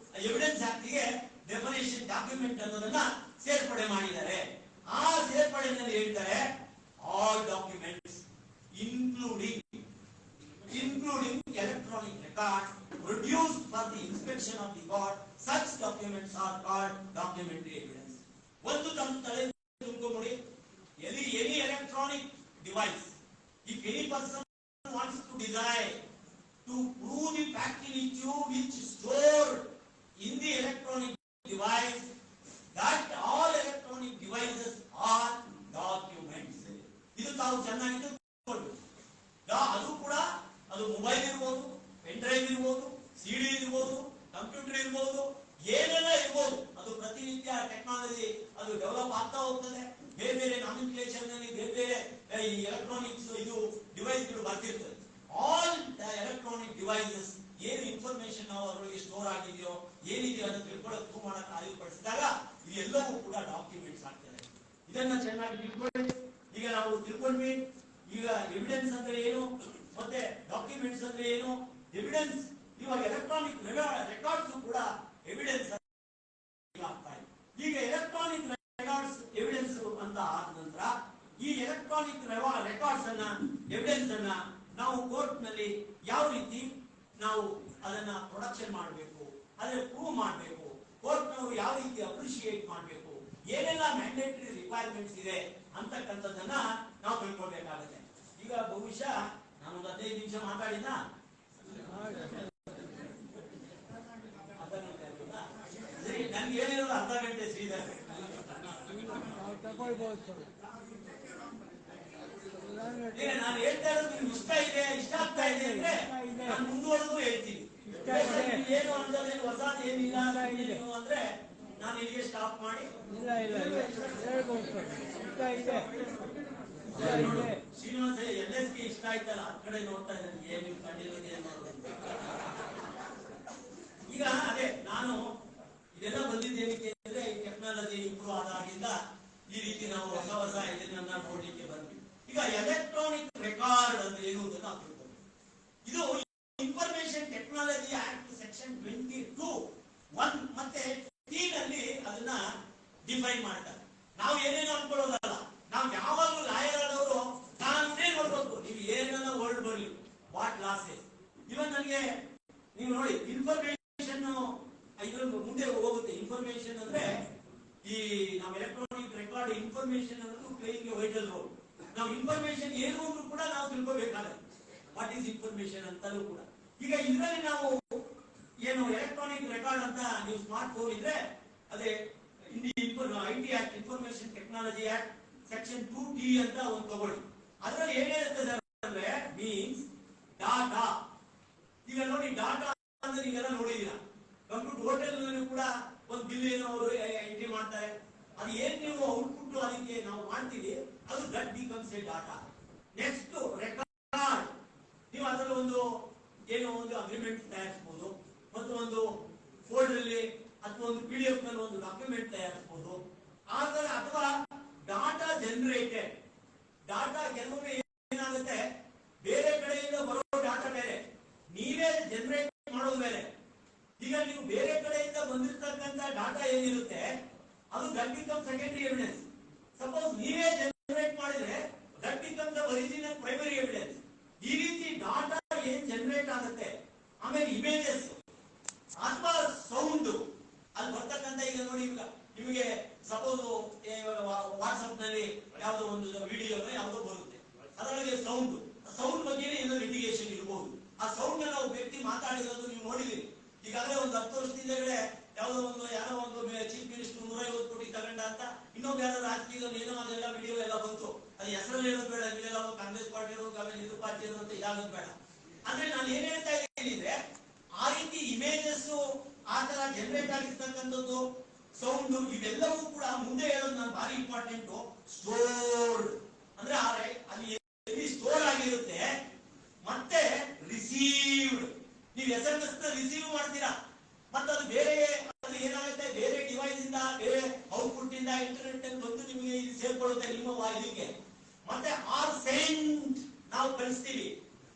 ಎವಿಡೆನ್ಸ್ ಆಕ್ಟ್ ಗೆ ಡೆಫಿನೇಷನ್ ಡಾಕ್ಯುಮೆಂಟ್ ಅನ್ನೋದನ್ನ ಸೇರ್ಪಡೆ ಮಾಡಿದ್ದಾರೆ. ಆ ಸೇರ್ಪಡೆಯಲ್ಲಿ ಹೇಳ್ತಾರೆ all documents including electronic records produced for the inspection of the court, such documents are called documentary evidence. ಒಂದು ತಲೆ ತುಂಬಿಕೊಳ್ಳಿ. Any electronic device, if any person wants to desire to prove the fact in issue which stored in the electronic device, that all electronic devices are documents. ಇದು ತಾವು ಚೆನ್ನಾಗಿ ತಿಳ್ಕೊಳ್ಳಿ. ಅದು ಕೂಡ ಅದು mobile ಇರ್ಬೋದು, ಪೆನ್ ಡ್ರೈವ್ ಇರ್ಬೋದು, ಸಿಡಿ ಇರ್ಬೋದು, ಕಂಪ್ಯೂಟರ್ ಇರ್ಬೋದು, ಏನೆಲ್ಲ ಇರ್ಬೋದು. ಅದು ಪ್ರತಿನಿತ್ಯ ಟೆಕ್ನಾಲಜಿ ಅದು ಡೆವಲಪ್ ಆಗ್ತಾ ಹೋಗ್ತದೆ. ಬೇರೆ ಬೇರೆ ನಾಮಿನಿಕೇಶನ್ ನಲ್ಲಿ ಬೇರೆ ಬೇರೆ ಈ ಎಲೆಕ್ಟ್ರಾನಿಕ್ಸ್ ಇದು ಡಿವೈಸ್ ಗಳು ಬರ್ತಿರ್ತದೆ. ಆಲ್ ಎಲೆಕ್ಟ್ರಾನಿಕ್ ಡಿವೈಸಸ್ ಏನು ಇನ್ಫಾರ್ಮೇಶನ್ ಅವರೊಳಗೆ ಸ್ಟೋರ್ ಆಗಿದೆಯೋ, ಏನಿದೆಯೋ ಅದನ್ನು ತಿಳ್ಕೊಳ್ಳೋಕೆ ಪ್ರೂವ್ ಮಾಡಕ್ಕೆ ಅರಿವುಪಡಿಸಿದಾಗ ಇದೆಲ್ಲವೂ ಕೂಡ ಡಾಕ್ಯುಮೆಂಟ್ಸ್ ಆಗ್ತದೆ. ಇದನ್ನ ಚೆನ್ನಾಗಿ ತಿಳ್ಕೊಳ್ಳಿ. ಈಗ ನಾವು ತಿಳ್ಕೊಂಡ್ವಿ. ಈಗ ಎವಿಡೆನ್ಸ್ ಅಂದ್ರೆ ಏನು ಮತ್ತೆ ಡಾಕ್ಯುಮೆಂಟ್ಸ್ ಅಂದ್ರೆ ಏನು. ಎವಿಡೆನ್ಸ್ ಇವಾಗ ಎಲೆಕ್ಟ್ರಾನಿಕ್ ರೆಕಾರ್ಡ್ಸ್ ಕೂಡ ಎವಿಡೆನ್ಸ್ ಆಗ್ತಾ ಇದೆ. ಈಗ ಎಲೆಕ್ಟ್ರಾನಿಕ್ ರೆಕಾರ್ಡ್ಸ್ ಎವಿಡೆನ್ಸ್ ಅಂತ ಆದ ನಂತರ ಈ ಎಲೆಕ್ಟ್ರಾನಿಕ್ ರೆಕಾರ್ಡ್ಸ್ ಅನ್ನ, ಎವಿಡೆನ್ಸ್ ಅನ್ನ ನಾವು ಕೋರ್ಟ್ ನಲ್ಲಿ ಯಾವ ರೀತಿ ನಾವು ಅದನ್ನ ಪ್ರೊಡಕ್ಷನ್ ಮಾಡಬೇಕು, ಅದನ್ನ ಪ್ರೂವ್ ಮಾಡಬೇಕು, ಕೋರ್ಟ್ ನವರು ಯಾವ ರೀತಿ ಅಪ್ರಿಶಿಯೇಟ್ ಮಾಡಬೇಕು, ಏನೆಲ್ಲ ಮ್ಯಾಂಡೇಟರಿ ರಿಕ್ವೈರ್ಮೆಂಟ್ಸ್ ಇದೆ ಅಂತಕ್ಕಂಥದ್ದನ್ನ ನಾವು ತಿಳ್ಕೊಳ್ಬೇಕಾಗುತ್ತೆ. ಈಗ ಬಹುಶಃ ನಾನು 15 ನಿಮಿಷ ಮಾತಾಡಿದ ನನ್ಗೆ ಹೇಳಿರೋದು ಅರ್ಧ ಗಂಟೆ ಶ್ರೀಧರ್. ನಾನು ಹೇಳ್ತಾ ಇರೋದು ನಿಮ್ಗೆ ಇಷ್ಟ ಆಗ್ತಾ ಇದೆ ಅಂದ್ರೆ ನಾನು ಮುಂದುವರೆದು ಹೇಳ್ತೀನಿ. ಏನು ಅಂತದೇನು ಹೊಸದು ಏನಿಲ್ಲ ಅಂದ್ರೆ ನಾನು ಇಲ್ಲಿಗೆ ಸ್ಟಾಪ್ ಮಾಡಿ ಶ್ರೀನಿವಾಸ LSG ಇಷ್ಟ ಆಯ್ತಲ್ಲ, ಆ ಕಡೆ ನೋಡ್ತಾ ಇದ್ದೇನೆ ಏನು ಕಂಡಿರೋದು ಏನ್ ಮಾಡೋದು. ಈಗ ಅದೇ ನಾನು ಇದೆಲ್ಲ ಬಂದಿದ್ದೇನಕ್ಕೆ ಅಂದ್ರೆ ಈ ಟೆಕ್ನಾಲಜಿ ಇಂಪ್ರೂವ್ ಆದಾಗಿಂದ ಈ ರೀತಿ ನಾವು ಹೊಸ ಇದನ್ನ ನೋಡ್ಲಿಕ್ಕೆ ಬಂದ್ವಿ. ಈಗ ಎಲೆಕ್ಟ್ರಾನಿಕ್ ರೆಕಾರ್ಡ್ ಅಂದ್ರೆ ಏನು ಅಂತ ನಾವು ತಿಳ್ಕೊಂಡು, ಇದು ಇನ್ಫಾರ್ಮೇಶನ್ ಟೆಕ್ನಾಲಜಿ ಆಕ್ಟ್ ಸೆಕ್ಷನ್ 22(1) ಮತ್ತೆ T ನಲ್ಲಿ ಅದನ್ನ ಡಿಫೈನ್ ಮಾಡ್ತಾರೆ. ನಾವು ಏನೇನು ಅನ್ಕೊಳ್ಳೋದಲ್ಲ, ನಾವು ಯಾವಾಗಲೂ ಲಾಯರ್ ಆದವರು ಕಾನೂನೇ ನೋಡ್ಬೇಕು. ನೀವು ಏನೆಲ್ಲ ವರ್ಡ್ ಬರಲಿ, ವಾಟ್ ಲಾಸಸ್. ಇವನ್ ನನಗೆ ನೀವು ನೋಡಿ ಇನ್ಫಾರ್ಮೇಶನ್ ಇದೊಂದು ಮುಂದೆ ಹೋಗುತ್ತೆ. ಇನ್ಫಾರ್ಮೇಶನ್ ಅಂದ್ರೆ ಈ ನಾವು ಎಲೆಕ್ಟ್ರಾನಿಕ್ ರೆಕಾರ್ಡ್ ಇನ್ಫಾರ್ಮೇಶನ್ ಅನ್ನೋದು ಪ್ಲೇಯಿಂಗ್ ಎ ವೈಟಲ್ ರೋಲ್. ನಾವು ಇನ್ಫಾರ್ಮೇಶನ್ ಏನು ಅಂದ್ರೂ ಕೂಡ ನಾವು ತಿಳ್ಕೋಬೇಕಾದ್ರೆ ವಾಟ್ ಈಸ್ ಇನ್ಫಾರ್ಮೇಶನ್ ಅಂತಲೂ ಕೂಡ. ಈಗ ಇದರಲ್ಲಿ ನಾವು ಏನು ಎಲೆಕ್ಟ್ರಾನಿಕ್ ರೆಕಾರ್ಡ್ ಅಂತ ನೀವು ಸ್ಮಾರ್ಟ್ ಫೋನ್ ಇದ್ರೆ ಅದೇ IT act, information technology act section 2T ಅಂತ ಒಂದು ತಗೊಳ್ಳಿ. ಅದರಲ್ಲಿ ಏನಿರುತ್ತದೆ ಅಂದ್ರೆ ಮೀನ್ಸ್ ಡಾಟಾ. ಈಗ ನೋಡಿ ಡಾಟಾ ಅಂದ್ರೆ ನೀವೆಲ್ಲ ನೋಡಿದೀರಾ, ಕಂಪ್ಯೂಟರ್ ಹೋಟೆಲ್ ಕೂಡ ಒಂದು ಬಿಲ್ ಏನೋ ಅವರು ಎಂಟ್ರಿ ಮಾಡ್ತಾರೆ. ಅದು ಏನ್ ನೀವು ಔಟ್ಪುಟ್ ಅದಕ್ಕೆ ನಾವು ಮಾಡ್ತೀವಿ, ಅದು that becomes A data. Next record. ನೀವು ಅದರಲ್ಲಿ ಒಂದು ಏನೋ ಒಂದು ಅಗ್ರಿಮೆಂಟ್ ತಯಾರಿಸಬಹುದು, ಮತ್ತು ಒಂದು ಫೋಲ್ಡರ್ ಅಲ್ಲಿ ಅಥವಾ ಒಂದು PDF ನಲ್ಲಿ ಒಂದು ಡಾಕ್ಯುಮೆಂಟ್ ತಯಾರಿಸಬಹುದು. ಆದರೆ ಅಥವಾ ಡಾಟಾ ಜನರೇಟೆಡ್ ಡಾಟಾ ಕೆಲವೊಮ್ಮೆ ಏನಾಗುತ್ತೆ, ಬೇರೆ ಕಡೆಯಿಂದ ಬರೋ ಡಾಟಾ ಬೇರೆ, ನೀವೇ ಜನರೇಟ್ ಮಾಡೋದು ಬೇರೆ. ಈಗ ನೀವು ಬೇರೆ ಕಡೆಯಿಂದ ಬಂದಿರತಕ್ಕಂತ ಡಾಟಾ ಏನಿರುತ್ತೆ ಅದು that becomes secondary evidence. Suppose ನೀವೇ ಜನರೇಟ್ ಮಾಡಿದ್ರೆ that becomes the original primary evidence. ಈ ರೀತಿ ಡಾಟಾ ಏನ್ ಜನರೇಟ್ ಆಗುತ್ತೆ, ಆಮೇಲೆ ಇಮೇಜಸ್ ಅಥವಾ ಸೌಂಡ್ ಅಲ್ಲಿ ಬರ್ತಕ್ಕಂಥ, ಈಗ ನೋಡಿ ಈಗ ನಿಮಗೆ ಸಪೋಸ್ ವಾಟ್ಸ್ಆಪ್ ನಲ್ಲಿ ಯಾವುದೋ ಒಂದು ವಿಡಿಯೋ ಯಾವುದೋ ಬರುತ್ತೆ, ಅದರೊಳಗೆ ಸೌಂಡ್ ಬಗ್ಗೆ ಏನೋ ಲಿಟಿಗೇಷನ್ ಇರಬಹುದು. ಆ ಸೌಂಡ್ ನಾವು ವ್ಯಕ್ತಿ ಮಾತಾಡಿರೋದು ನೀವು ನೋಡಿದಿರಿ. ಈಗಾಗಲೇ ಒಂದು 10 ವರ್ಷದಿಂದ ಯಾರೋ ಒಂದು ಚೀಫ್ ಮಿನಿಸ್ಟರ್ 150 ಕೋಟಿ ತಗೊಂಡ ಅಂತ, ಇನ್ನೊಬ್ಬ ಯಾರೋ ರಾಜಕೀಯದಲ್ಲಿ ಏನೋ ಅದೆಲ್ಲ ವಿಡಿಯೋ ಎಲ್ಲ ಬಂತು. ಅದು ಹೆಸರಲ್ಲಿ ಹೇಳೋದು ಬೇಡ, ಇಲ್ಲೆಲ್ಲ ಕಾಂಗ್ರೆಸ್ ಪಾರ್ಟಿ ಇರೋದು ಆಮೇಲೆ ಇದು ಪಾರ್ಟಿ ಇರೋದು ಅಂತ ಇದಾಗೋದು ಬೇಡ. ಅಂದ್ರೆ ನಾನು ಏನ್ ಹೇಳ್ತಾ ಇದ್ದೀನಿ ಅಂದ್ರೆ ಆ ರೀತಿ ಇಮೇಜಸ್ ಆ ತರ ಜನರೇಟ್ ಆಗಿರ್ತಕ್ಕಂಥದ್ದು ಸೌಂಡ್ ಇವೆಲ್ಲವೂ ಕೂಡ ಮುಂದೆ ಹೇಳೋದು ನಾನು ಭಾರಿ ಇಂಪಾರ್ಟೆಂಟ್. ಸ್ಟೋರ್ಡ್ ಅಂದ್ರೆ ಅಲ್ಲಿ ಎಲ್ಲಿ ಸ್ಟೋರ್ ಆಗಿರುತ್ತೆ, ಮತ್ತೆ ರಿಸೀವ್ಡ್. ನೀವು SMS ರಿಸೀವ್ ಮಾಡ್ತೀರಾ, ಮತ್ತೆ ಅದು ಬೇರೆ ಅದು ಏನಾಗುತ್ತೆ, ಬೇರೆ ಡಿವೈಸ್ ಇಂದ ಬೇರೆ ಔಟ್ಪುಟ್ ಇಂದ ಇಂಟರ್ನೆಟ್ ಅಲ್ಲಿ ಬಂದು ನಿಮಗೆ ಇಲ್ಲಿ ಸೇರ್ಕೊಳ್ಳುತ್ತೆ ನಿಮ್ಮ ವಾಯ್ಸ್ಗೆ. ಮತ್ತೆ ಆರ್ ಸೆಂಟ್ ನಾವು ಕಳಿಸ್ತೀವಿ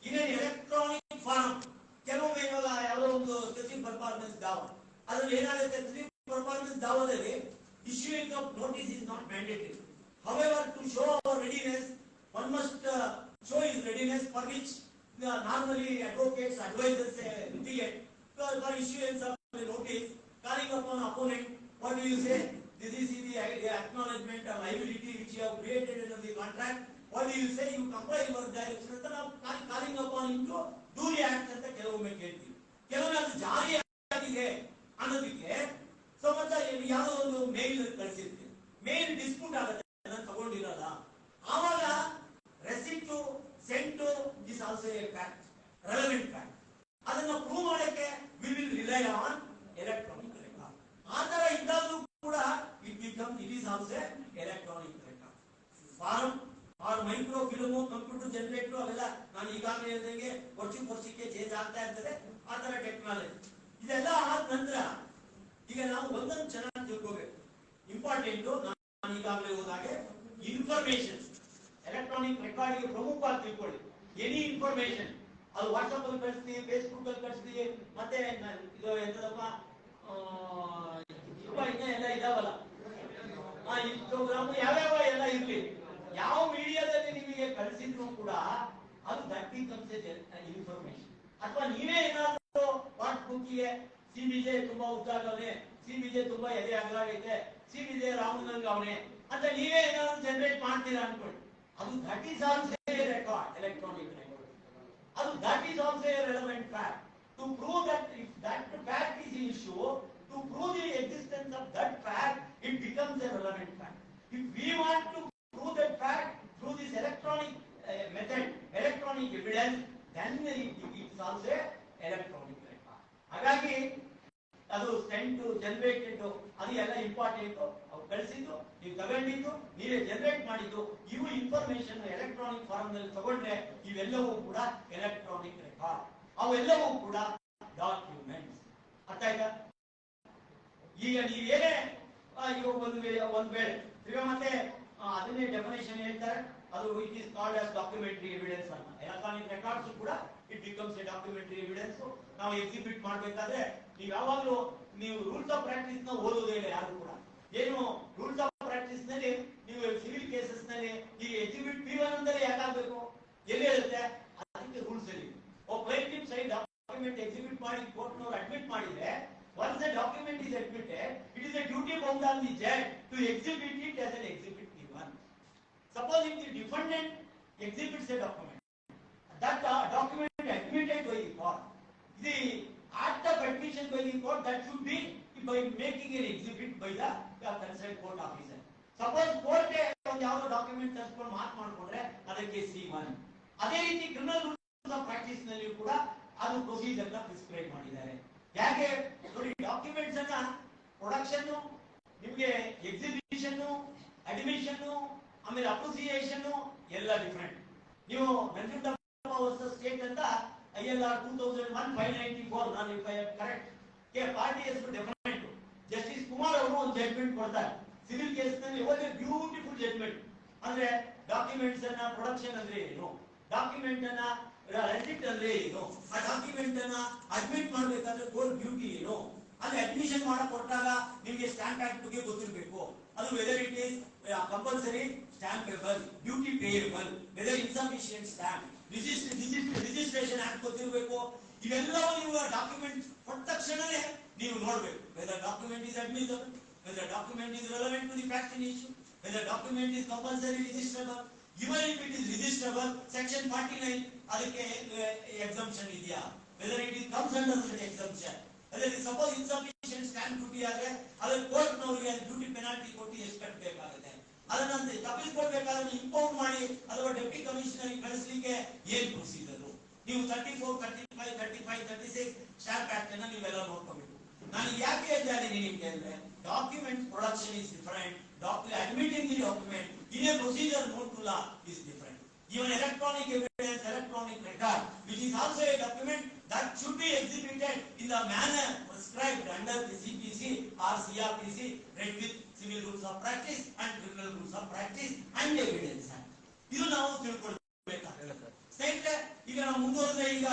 ಇನ್ ಎಲೆಕ್ಟ್ರಾನಿಕ್ ಫಾರ್ಮ್. ಕೆಲವೊಮ್ಮೆ ಇವಾಗ ಯಾವುದೋ ಒಂದು ಸ್ಪೆಸಿಫಿಕ್ ಪರ್ಫಾರ್ಮೆನ್ಸ್ ದಾವ, ಅದ್ರಲ್ಲಿ ಏನಾಗುತ್ತೆ, ಸ್ಪೆಸಿಫಿಕ್ ಪರ್ಫಾರ್ಮೆನ್ಸ್ ದಾವದಲ್ಲಿ issuing of notice is not mandatory. However, to show our readiness, one must show his readiness, for which normally advocates advisors litigate for issuance of a notice calling upon opponent. What do you say? This is the acknowledgement of liability which you have created under the contract. What do you say? You comply your direction ಅಂತ ನಾವು calling upon him to do the act ಅಂತ ಕೆಲವೊಮ್ಮೆ ಕೇಳ್ತೀವಿ. ಕೆಲವೊಮ್ಮೆ ಅದು ಜಾರಿ ಆಗಿದೆ ಅನ್ನೋದಕ್ಕೆ ಸಮಸ್ತ ಯಾವುದೋ ಒಂದು ಮೇಲ್ ಕಳಿಸಿರ್ತೀವಿ, ಮೇಲ್ ಡಿಸ್ಪ್ಯೂಟ್ ಆಗುತ್ತೆ, ಅದನ್ನು ತಗೊಂಡಿರಲ್ಲ, ಆವಾಗ receipt sent is also a fact, relevant fact. ಅದನ್ನ ಪ್ರೂವ್ ಮಾಡಕ್ಕೆ we will rely on electronic record. ಆ ತರ ಇದ್ದಾಗಲೂ ಕೂಡ it is also electronic record. Form or microfilm, computer generator ಅವೆಲ್ಲ ನಾನು ಈಗಾಗಲೇ ಹೇಳಿದಂಗೆ ವರ್ಷಕ್ಕೆ ಚೇಂಜ್ ಆಗ್ತಾ ಇರ್ತದೆ. ಆ ತರ ಟೆಕ್ನಾಲಜಿ ಇದೆಲ್ಲ ಆದ ನಂತರ ಈಗ ನಾವು ಒಂದೊಂದು ಚೆನ್ನಾಗಿ ತಿಳ್ಕೋಬೇಕು. ಇಂಪಾರ್ಟೆಂಟ್ ನಾನು ಈಗಾಗಲೇ ಹೋದಾಗೆ ಇನ್ಫಾರ್ಮೇಶನ್ ಎಲೆಕ್ಟ್ರಾನಿಕ್ ರೆಕಾರ್ಡ್ ಪ್ರಮುಖವಾಗಿ ತಿಳ್ಕೊಳ್ಳಿ. ಎನಿ ಇನ್ಫಾರ್ಮೇಶನ್ ಅದು ವಾಟ್ಸ್ಆಪ್ ಅಲ್ಲಿ ಕಳಿಸ್ತೀವಿ, ಫೇಸ್ಬುಕ್ ಅಲ್ಲಿ ಕಳಿಸ್ತೀವಿ, ಮತ್ತೆ ಇದು ಎಂತದಪ್ಪ ಎಲ್ಲ ಇದಾವಲ್ಲ, ಇನ್ಸ್ಟಾಗ್ರಾಮ್ ಯಾವ್ಯಾವ ಎಲ್ಲ ಇರ್ಲಿ, ಯಾವ ಮೀಡಿಯಾದಲ್ಲಿ ನಿಮಗೆ ಕಳಿಸಿದ್ರು ಕೂಡ ಅದು ದಟ್ ಬಿಕಮ್ಸ್ ಇನ್ಫಾರ್ಮೇಶನ್. ಅಥವಾ ನೀವೇ ಏನಾದ್ರು ವಾಟ್ಸ್ಬುಕ್ಗೆ CBJ ತುಂಬಾ ಉದ್ದಾಗವನೆ, CBJ ತುಂಬಾ ಎದೆ ಅಗಲಾಗೈತೆ, CBJ ರಾಮನಂಗ್ ಅವನೇ ಅಂತ ನೀವೇ ಏನಾದ್ರು ಜನರೇಟ್ ಮಾಡ್ತೀರಾ ಅನ್ಕೊಳ್ಳಿ, ಅದು that is also record, electronic record. ಅದು that is also a relevant fact. To prove that if that fact is issue, to prove the existence of that fact, it becomes a relevant fact. If we want to prove that fact through this electronic method, electronic evidence, then it is also electronic record. ಹಾಗಾಗಿ ಅದು scent generated ಅದು ಎಲ್ಲ important. ಅವು ಕಳಿಸಿದ್ದು, ನೀವು ತಗೊಂಡಿದ್ದು, ನೀವೇ generate ಮಾಡಿದ್ದು, ಇವು ಇನ್ಫಾರ್ಮೇಶನ್ ಎಲೆಕ್ಟ್ರಾನಿಕ್ ಫಾರ್ಮ್ ನಲ್ಲಿ ತಗೊಂಡ್ರೆ ಇವೆಲ್ಲವೂ ಕೂಡ ಎಲೆಕ್ಟ್ರಾನಿಕ್ ರೆಕಾರ್ಡ್. ಅವೆಲ್ಲವೂ ಕೂಡ ಡಾಕ್ಯುಮೆಂಟ್ಸ್. ಅರ್ಥ ಆಯ್ತಾ? ಈಗ ನೀವೇನೇ ಈಗ ಒಂದು ವೇಳೆ ಈಗ ಮತ್ತೆ ಅದನ್ನೇ ಡೆಫಿನೇಷನ್ ಹೇಳ್ತಾರೆ, ಅದು it is called as documentary evidence ಅಂತ. ಎಲೆಕ್ಟ್ರಾನಿಕ್ ರೆಕಾರ್ಡ್ಸ್ ಕೂಡ it becomes A documentary evidence. ನಾವು ಎಕ್ಸಿಬಿಟ್ ಮಾಡಬೇಕಾದ್ರೆ ನೀವು ಯಾವಾಗಲೂ ನೀವು ರೂಲ್ಸ್ ಆಫ್ ಪ್ರಾಕ್ಟೀಸ್ ನ ಓದೋದೇ ಇಲ್ಲ ಯಾರು ಕೂಡ. ಏನು ರೂಲ್ಸ್ ಆಫ್ ಪ್ರಾಕ್ಟೀಸ್ ನಲ್ಲಿ ನೀವು ಸಿವಿಲ್ ಕೇಸಸ್ ನಲ್ಲಿ ಈ ಎಕ್ಸಿಬಿಟ್ P1 ಅಂದರೆ ಯಾಕಾಗಬೇಕು, ಎಲ್ಲಿ ಹೇಳುತ್ತೆ, ಅದಕ್ಕೆ ರೂಲ್ಸ್ ಅಲ್ಲಿ ಪ್ಲೇಂಟಿಫ್ ಸೈಡ್ ಡಾಕ್ಯುಮೆಂಟ್ ಎಕ್ಸಿಬಿಟ್ ಮಾಡಿ ಕೋರ್ಟ್ನವರು ಅಡ್ಮಿಟ್ ಮಾಡಿದ್ರೆ, once the document is admitted, it is a duty bound on the judge to exhibit it as an exhibit P1. Suppose if the defendant exhibits a document, that document admitted by the court, the act of admission by the court, that should be by making an exhibit by the concerned court officer. Suppose court ಒಂದು ಯಾವ document ತರಿಸ್ಕೊಂಡು ಮಾಡ್ಕೊಂಡ್ರೆ ಅದಕ್ಕೆ C1. ಅದೇ ರೀತಿ criminal rules of practice ನಲ್ಲಿ ಕೂಡ ಅದು procedure ನ ಪ್ರಿಸ್ಕ್ರೈಬ್ ಮಾಡಿದ್ದಾರೆ. ಯಾಕೆ ನೋಡಿ, ಡಾಕ್ಯುಮೆಂಟ್ಸ್ ಅನ್ನ ಪ್ರೊಡಕ್ಷನ್, ನಿಮ್ಗೆ ಎಕ್ಸಿಬಿಷನ್, ಅಡ್ಮಿಷನ್, ಆಮೇಲೆ ಅಪ್ರಿಸಿಯೇಷನ್ ಎಲ್ಲ ಡಿಫರೆಂಟ್. ನೀವು ನಂಜುಂಡಪ್ಪ ವರ್ಸಸ್ ಸ್ಟೇಟ್ ಅಂತ ILR 2001-594 ನಾನು ಕರೆಕ್ಟ್ ಪಾರ್ಟಿ ಹೆಸರು ಡಿಫರೆಂಟ್. ಜಸ್ಟಿಸ್ ಕುಮಾರ್ ಅವರು ಒಂದು ಜಡ್ಜ್ಮೆಂಟ್ ಕೊಡ್ತಾರೆ ಸಿವಿಲ್ ಕೇಸ್ ನಲ್ಲಿ. Beautiful judgment. ಅಂದ್ರೆ ಡಾಕ್ಯುಮೆಂಟ್ಸ್ ಅನ್ನ ಪ್ರೊಡಕ್ಷನ್ ಅಂದ್ರೆ ಏನು, ಡಾಕ್ಯುಮೆಂಟ್ ಅನ್ನ ರೆಸಿಪ್ಟ್ ಅಂದ್ರೆ ಏನು, ಆ ಡಾಕ್ಯುಮೆಂಟ್ ಅನ್ನ ಅಡ್ಮಿಟ್ ಮಾಡಬೇಕಾದ್ರೆ ಕೋರ್ ಡ್ಯೂಟಿ ಏನು, ಅಲ್ಲಿ ಅಡ್ಮಿಷನ್ ಮಾಡಕ್ ಕೊಟ್ಟಾಗ ನಿಮಗೆ ಸ್ಟ್ಯಾಂಪ್ ಆಕ್ಟ್ ಬಗ್ಗೆ ಗೊತ್ತಿರಬೇಕು. ಅದು whether it is compulsory stampable, duty payable, whether insufficient stamp, registration act ಗೊತ್ತಿರಬೇಕು. ಇವೆಲ್ಲವೂ ನೀವು ಡಾಕ್ಯುಮೆಂಟ್ ಕೊಟ್ಟ ತಕ್ಷಣನೇ ನೀವು ನೋಡ್ಬೇಕು. Whether document is admissible, whether document is relevant to the fact in issue, whether document is compulsory registrable. Even if it is registrable, section 49 ಅದಕ್ಕೆ exemption ಇದೆಯಾ, whether it is comes under that exemption. ಅದೇ suppose insufficient stamp duty ಆದ್ರೆ ಅದಕ್ಕೆ court ನವರಿಗೆ duty penalty ಕೊಟ್ಟು ಎಷ್ಟು ಕಟ್ಟಬೇಕಾಗುತ್ತೆ. ಅದನ್ನ ತಪ್ಪಿಸ್ಕೊಳ್ಬೇಕಾದ್ರೆ impound ಮಾಡಿ ಅಥವಾ ಡೆಪ್ಟಿ ಕಮಿಷನರ್ ಕಳಿಸ್ಲಿಕ್ಕೆ ಏನ್ ಪ್ರೊಸೀಜರ್? ನೀವು 34, 35, 35, 36 ಸ್ಟಾಂಪ್ ಆಕ್ಟ್ ಅನ್ನ ನೀವೆಲ್ಲ ನೋಡ್ಕೋಬೇಕು. ನಾನು ಯಾಕೆ ಹೇಳ್ತಾ ಇದ್ದೀನಿ ನಿಮ್ಗೆ ಅಂದ್ರೆ, document production is different, admitting the document in a procedure not to law is different. Even electronic evidence, electronic record, which is also a document that should be exhibited in the manner prescribed under the CPC or CRPC, read with civil rules of practice and criminal rules of practice and evidence act. ಇದು ನಾವು ತಿಳ್ಕೊಳ್ಬೇಕಾಗ್ತದೆ ಸ್ನೇಹಿತರೆ. ಈಗ ನಾವು ಮುಂದುವರೆದ್ರೆ, ಈಗ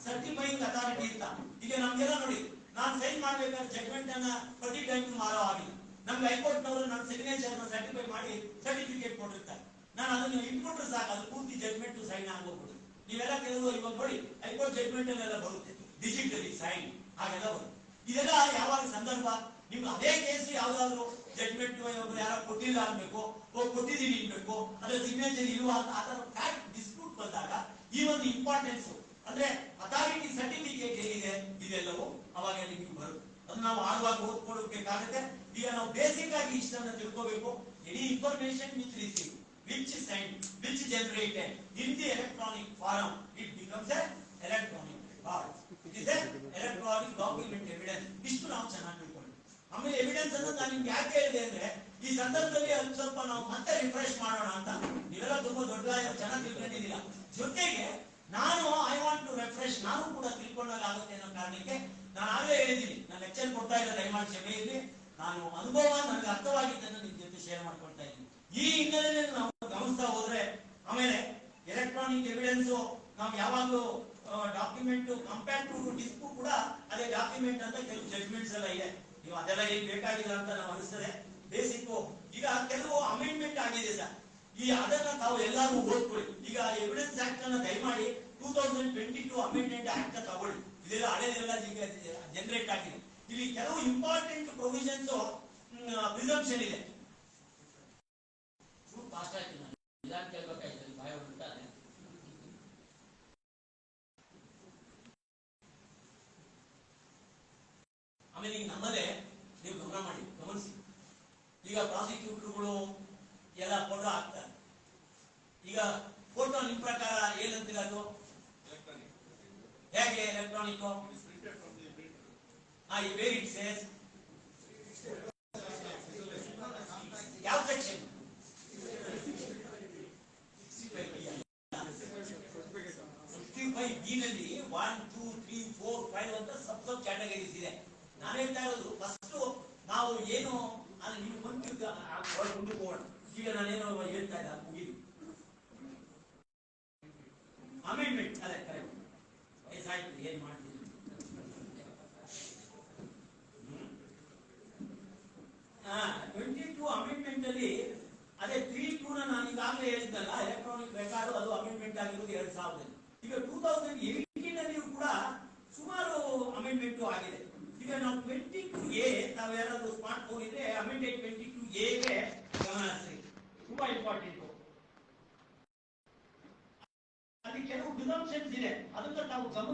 certifying authority ಅಂತ ಈಗ ನಮ್ಗೆಲ್ಲ ನೋಡಿ, ನಾನು ಸೈನ್ ಮಾಡ್ಬೇಕಾದ್ರೆ ಜಡ್ಜ್ಮೆಂಟ್ ಅನ್ನ ಪ್ರತಿ ಟೈಮ್ ಮಾರೋ ಆಗಿಲ್ಲ. ನಮ್ಗೆ ಹೈಕೋರ್ಟ್ ನವರು ನನ್ನ ಸಿಗ್ನೇಚರ್ ಸರ್ಟಿಫೈ ಮಾಡಿ ಸರ್ಟಿಫಿಕೇಟ್ ಕೊಟ್ಟಿರ್ತಾರೆ. ನಾನು ಅದನ್ನು ಇಟ್ಕೊಂಡ್ರೆ ಸಾಕು, ಅದು ಪೂರ್ತಿ ಜಡ್ಜ್ಮೆಂಟ್ ಸೈನ್ ಆಗೋಗ್ಬಿಡುತ್ತೆ. ನೀವೆಲ್ಲ ಕೆಲವು ಇವಾಗ ನೋಡಿ ಹೈಕೋರ್ಟ್ ಜಡ್ಜ್ಮೆಂಟ್ ಅಲ್ಲೆಲ್ಲ ಬರುತ್ತೆ ಡಿಜಿಟಲಿ ಸೈನ್, ಹಾಗೆಲ್ಲ ಬರುತ್ತೆ. ಇದೆಲ್ಲ ಯಾವಾಗ ಸಂದರ್ಭ, ನಿಮ್ಗೆ ಅದೇ ಕೇಸ್ ಯಾವ್ದಾದ್ರು ಜಡ್ಜ್ಮೆಂಟ್ ಒಬ್ರು ಯಾರೋ ಕೊಟ್ಟಿಲ್ಲ ಅನ್ಬೇಕು, ಕೊಟ್ಟಿದ್ದೀನಿ ಅನ್ಬೇಕು, ಅದ್ರ ಸಿಗ್ನೇಚರ್ ಇಲ್ವಾ ಅಂತ ಆ ತರ ಫ್ಯಾಕ್ಟ್ ಡಿಸ್ಪ್ಯೂಟ್ ಬಂದಾಗ ಈ ಒಂದು ಇಂಪಾರ್ಟೆನ್ಸ್ ಅಂದ್ರೆ ಅಥಾರಿಟಿ ಸರ್ಟಿಫಿಕೇಟ್ ಏನಿದೆ ಇದೆಲ್ಲವೂ ಅವಾಗ ನಿಮ್ಗೆ ಬರುತ್ತೆ. ಅದು ನಾವು ಆಡುವಾಗ ಓದ್ಕೊಳ್ಬೇಕಾಗುತ್ತೆ. ಈಗ ನಾವು ಬೇಸಿಕ್ ಆಗಿ ಇಷ್ಟನ್ನ ತಿಳ್ಕೋಬೇಕು. Any information which receive, which is sent, which is generated in the electronic form, it becomes a electronic record. It is a electronic document evidence. ಇಷ್ಟು ನಾವು ಚೆನ್ನಾಗಿ ತಿಳ್ಕೊಳ್ಳಿ. ಆಮೇಲೆ ಎವಿಡೆನ್ಸ್ ಅನ್ನು ನಾನು ನಿಮ್ಗೆ ಯಾಕೆ ಹೇಳಿದೆ ಅಂದ್ರೆ, ಈ ಸಂದರ್ಭದಲ್ಲಿ ಅದು ಸ್ವಲ್ಪ ನಾವು ಮತ್ತೆ ರಿಫ್ರೆಶ್ ಮಾಡೋಣ ಅಂತ. ನೀವೆಲ್ಲ ತುಂಬಾ ದೊಡ್ಡ ಚೆನ್ನಾಗಿ ತಿಳ್ಕೊಂಡಿದ್ದೀರಾ. ಜೊತೆಗೆ ನಾನು ಐ ವಾಂಟ್ ಟು ರಿಫ್ರೆಶ್, ನಾನು ಕೂಡ ತಿಳ್ಕೊಂಡಾಗುತ್ತೆ ಅನ್ನೋ ಕಾರಣಕ್ಕೆ ನಾನು ಆಗಲೇ ಹೇಳಿದ್ದೀನಿ, ನಾನು ಲೆಕ್ಚರ್ ಕೊಡ್ತಾ ಇಲ್ಲ, ದಯಮಾಡಿ ಕ್ಷಮೆ ಇರಲಿ. ನಾನು ಅನುಭವ ನನಗೆ ಅರ್ಥವಾಗಿದ್ದನ್ನು ನಿಮ್ ಜೊತೆ ಶೇರ್ ಮಾಡ್ಕೊಳ್ತಾ ಇದ್ದೀನಿ. ಈ ಹಿನ್ನೆಲೆಯಲ್ಲಿ ನಾವು ಗಮನಿಸ್ತಾ ಹೋದ್ರೆ, ಆಮೇಲೆ ಎಲೆಕ್ಟ್ರಾನಿಕ್ ಎವಿಡೆನ್ಸ್ ನಾವು ಯಾವಾಗಲೂ ಡಾಕ್ಯುಮೆಂಟ್ ಕಂಪೇರ್ ಟು ಡಿಸ್ಕ್ ಕೂಡ ಅದೇ ಡಾಕ್ಯುಮೆಂಟ್ ಅಂತ ಕೆಲವು ಜಡ್ಜ್ಮೆಂಟ್ಸ್ ಎಲ್ಲ ಇದೆ. ನೀವು ಅದೆಲ್ಲ ಏನ್ ಬೇಕಾಗಿಲ್ಲ ಅಂತ ನಾವು ಅನಿಸ್ತದೆ. ಬೇಸಿಕ್ ಈಗ ಕೆಲವು ಅಮೆಂಡ್ಮೆಂಟ್ ಆಗಿದೆ ಸರ್, ಈ ಅದನ್ನ ತಾವು ಎಲ್ಲರೂ ಓದ್ಕೊಳ್ಳಿ. ಈಗ ಎವಿಡೆನ್ಸ್ ಆಕ್ಟ್ ಅನ್ನ ದಯಮಾಡಿ 2022 ಅಮೆಂಡ್ಮೆಂಟ್ ಆಕ್ಟ್ ತಗೊಳ್ಳಿ. ಇದೆಲ್ಲ ಹಳೆದೆಲ್ಲ ಈಗ ಜನರೇಟ್ ಆಗಿದೆ. ಇಲ್ಲಿ ಕೆಲವು ಇಂಪಾರ್ಟೆಂಟ್ ಪ್ರೊವಿಷನ್ಸ್ ಪ್ರಿಸಂಪ್ಷನ್ ಇದೆ. ಫಾಸ್ಟ್ ಆಯ್ತು, ನಾನು ನಿಧಾನ ಕೇಳ್ಬೇಕಾಯ್ತು, ಭಯ ಉಂಟಾನೆ. ಆಮೇಲೆ ಈಗ ನಮ್ಮಲ್ಲೇ ನೀವು ಗಮನಿಸಿ, ಈಗ ಪ್ರಾಸಿಕ್ಯೂಟರ್ಗಳು ಎಲ್ಲ ಫೋಟೋ ಹಾಕ್ತಾರೆ. ಈಗ ಫೋಟೋ ನಿಮ್ ಪ್ರಕಾರ ಏನಂತೀರ ಅದು? ಹೇಗೆ ಎಲೆಕ್ಟ್ರಾನಿಕ್? ವೇರ್ ಇಟ್ ಸೇಸ್ ಯಾವ ಸೆಕ್ಷನ್? 65B ನಲ್ಲಿ 1, 2, 3, 4, 5 ಅಂತ ಸಬ್ ಕ್ಯಾಟಗರೀಸ್ ಇದೆ. ನಾನು ಹೇಳ್ತಾ ಇರೋದು ಫಸ್ಟ್ ನಾವು ಏನು ನಿಮ್ಗೆ ಮುಂದೆ ಹೋಗೋಣ. ಈಗ ನಾನೇನೋ ಹೇಳ್ತಾ ಇದ್ದ ಮುಗಿದು ಅಮೆಂಡ್ಮೆಂಟ್ ಅದೇ ಕರೆಕ್ಟ್ ವಯಸ್ಸಾಯ್ತು, ಏನ್ ಮಾಡ್ತೀವಿ. ಹಾ 22 ಅಮೆಂಡ್ಮೆಂಟ್ ಅಲ್ಲಿ ಅದೇ 3(2) ನಾನು ಈಗಾಗಲೇ ಹೇಳಿದ್ದಲ್ಲ, ಎಲೆಕ್ಟ್ರಾನಿಕ್ ರೆಕಾರ್ಡ್ ಅದು ಅಮೆಂಡ್ಮೆಂಟ್ ಆಗಿರೋದು 2000. ಈಗ 2018 ಅಲ್ಲಿ ಕೂಡ ಸುಮಾರು ಅಮೆಂಡ್ಮೆಂಟ್ ಆಗಿದೆ. ಈಗ ನಾವು 22A ನಾವು ಯಾರಾದ್ರೂ ಸ್ಮಾರ್ಟ್ ಫೋನ್ ಇದ್ರೆ ಅಮೆಂಡೆಡ್ 22A ಗೆ ಗಮನ ಹರಿಸಿ, ತುಂಬಾ ಇಂಪಾರ್ಟೆಂಟ್. ಅಲ್ಲಿ ಕೆಲವು ಪ್ರಿಸಂಪ್ಷನ್ಸ್ ಇದೆ, ಅದನ್ನ ತಾವು ಗಮನ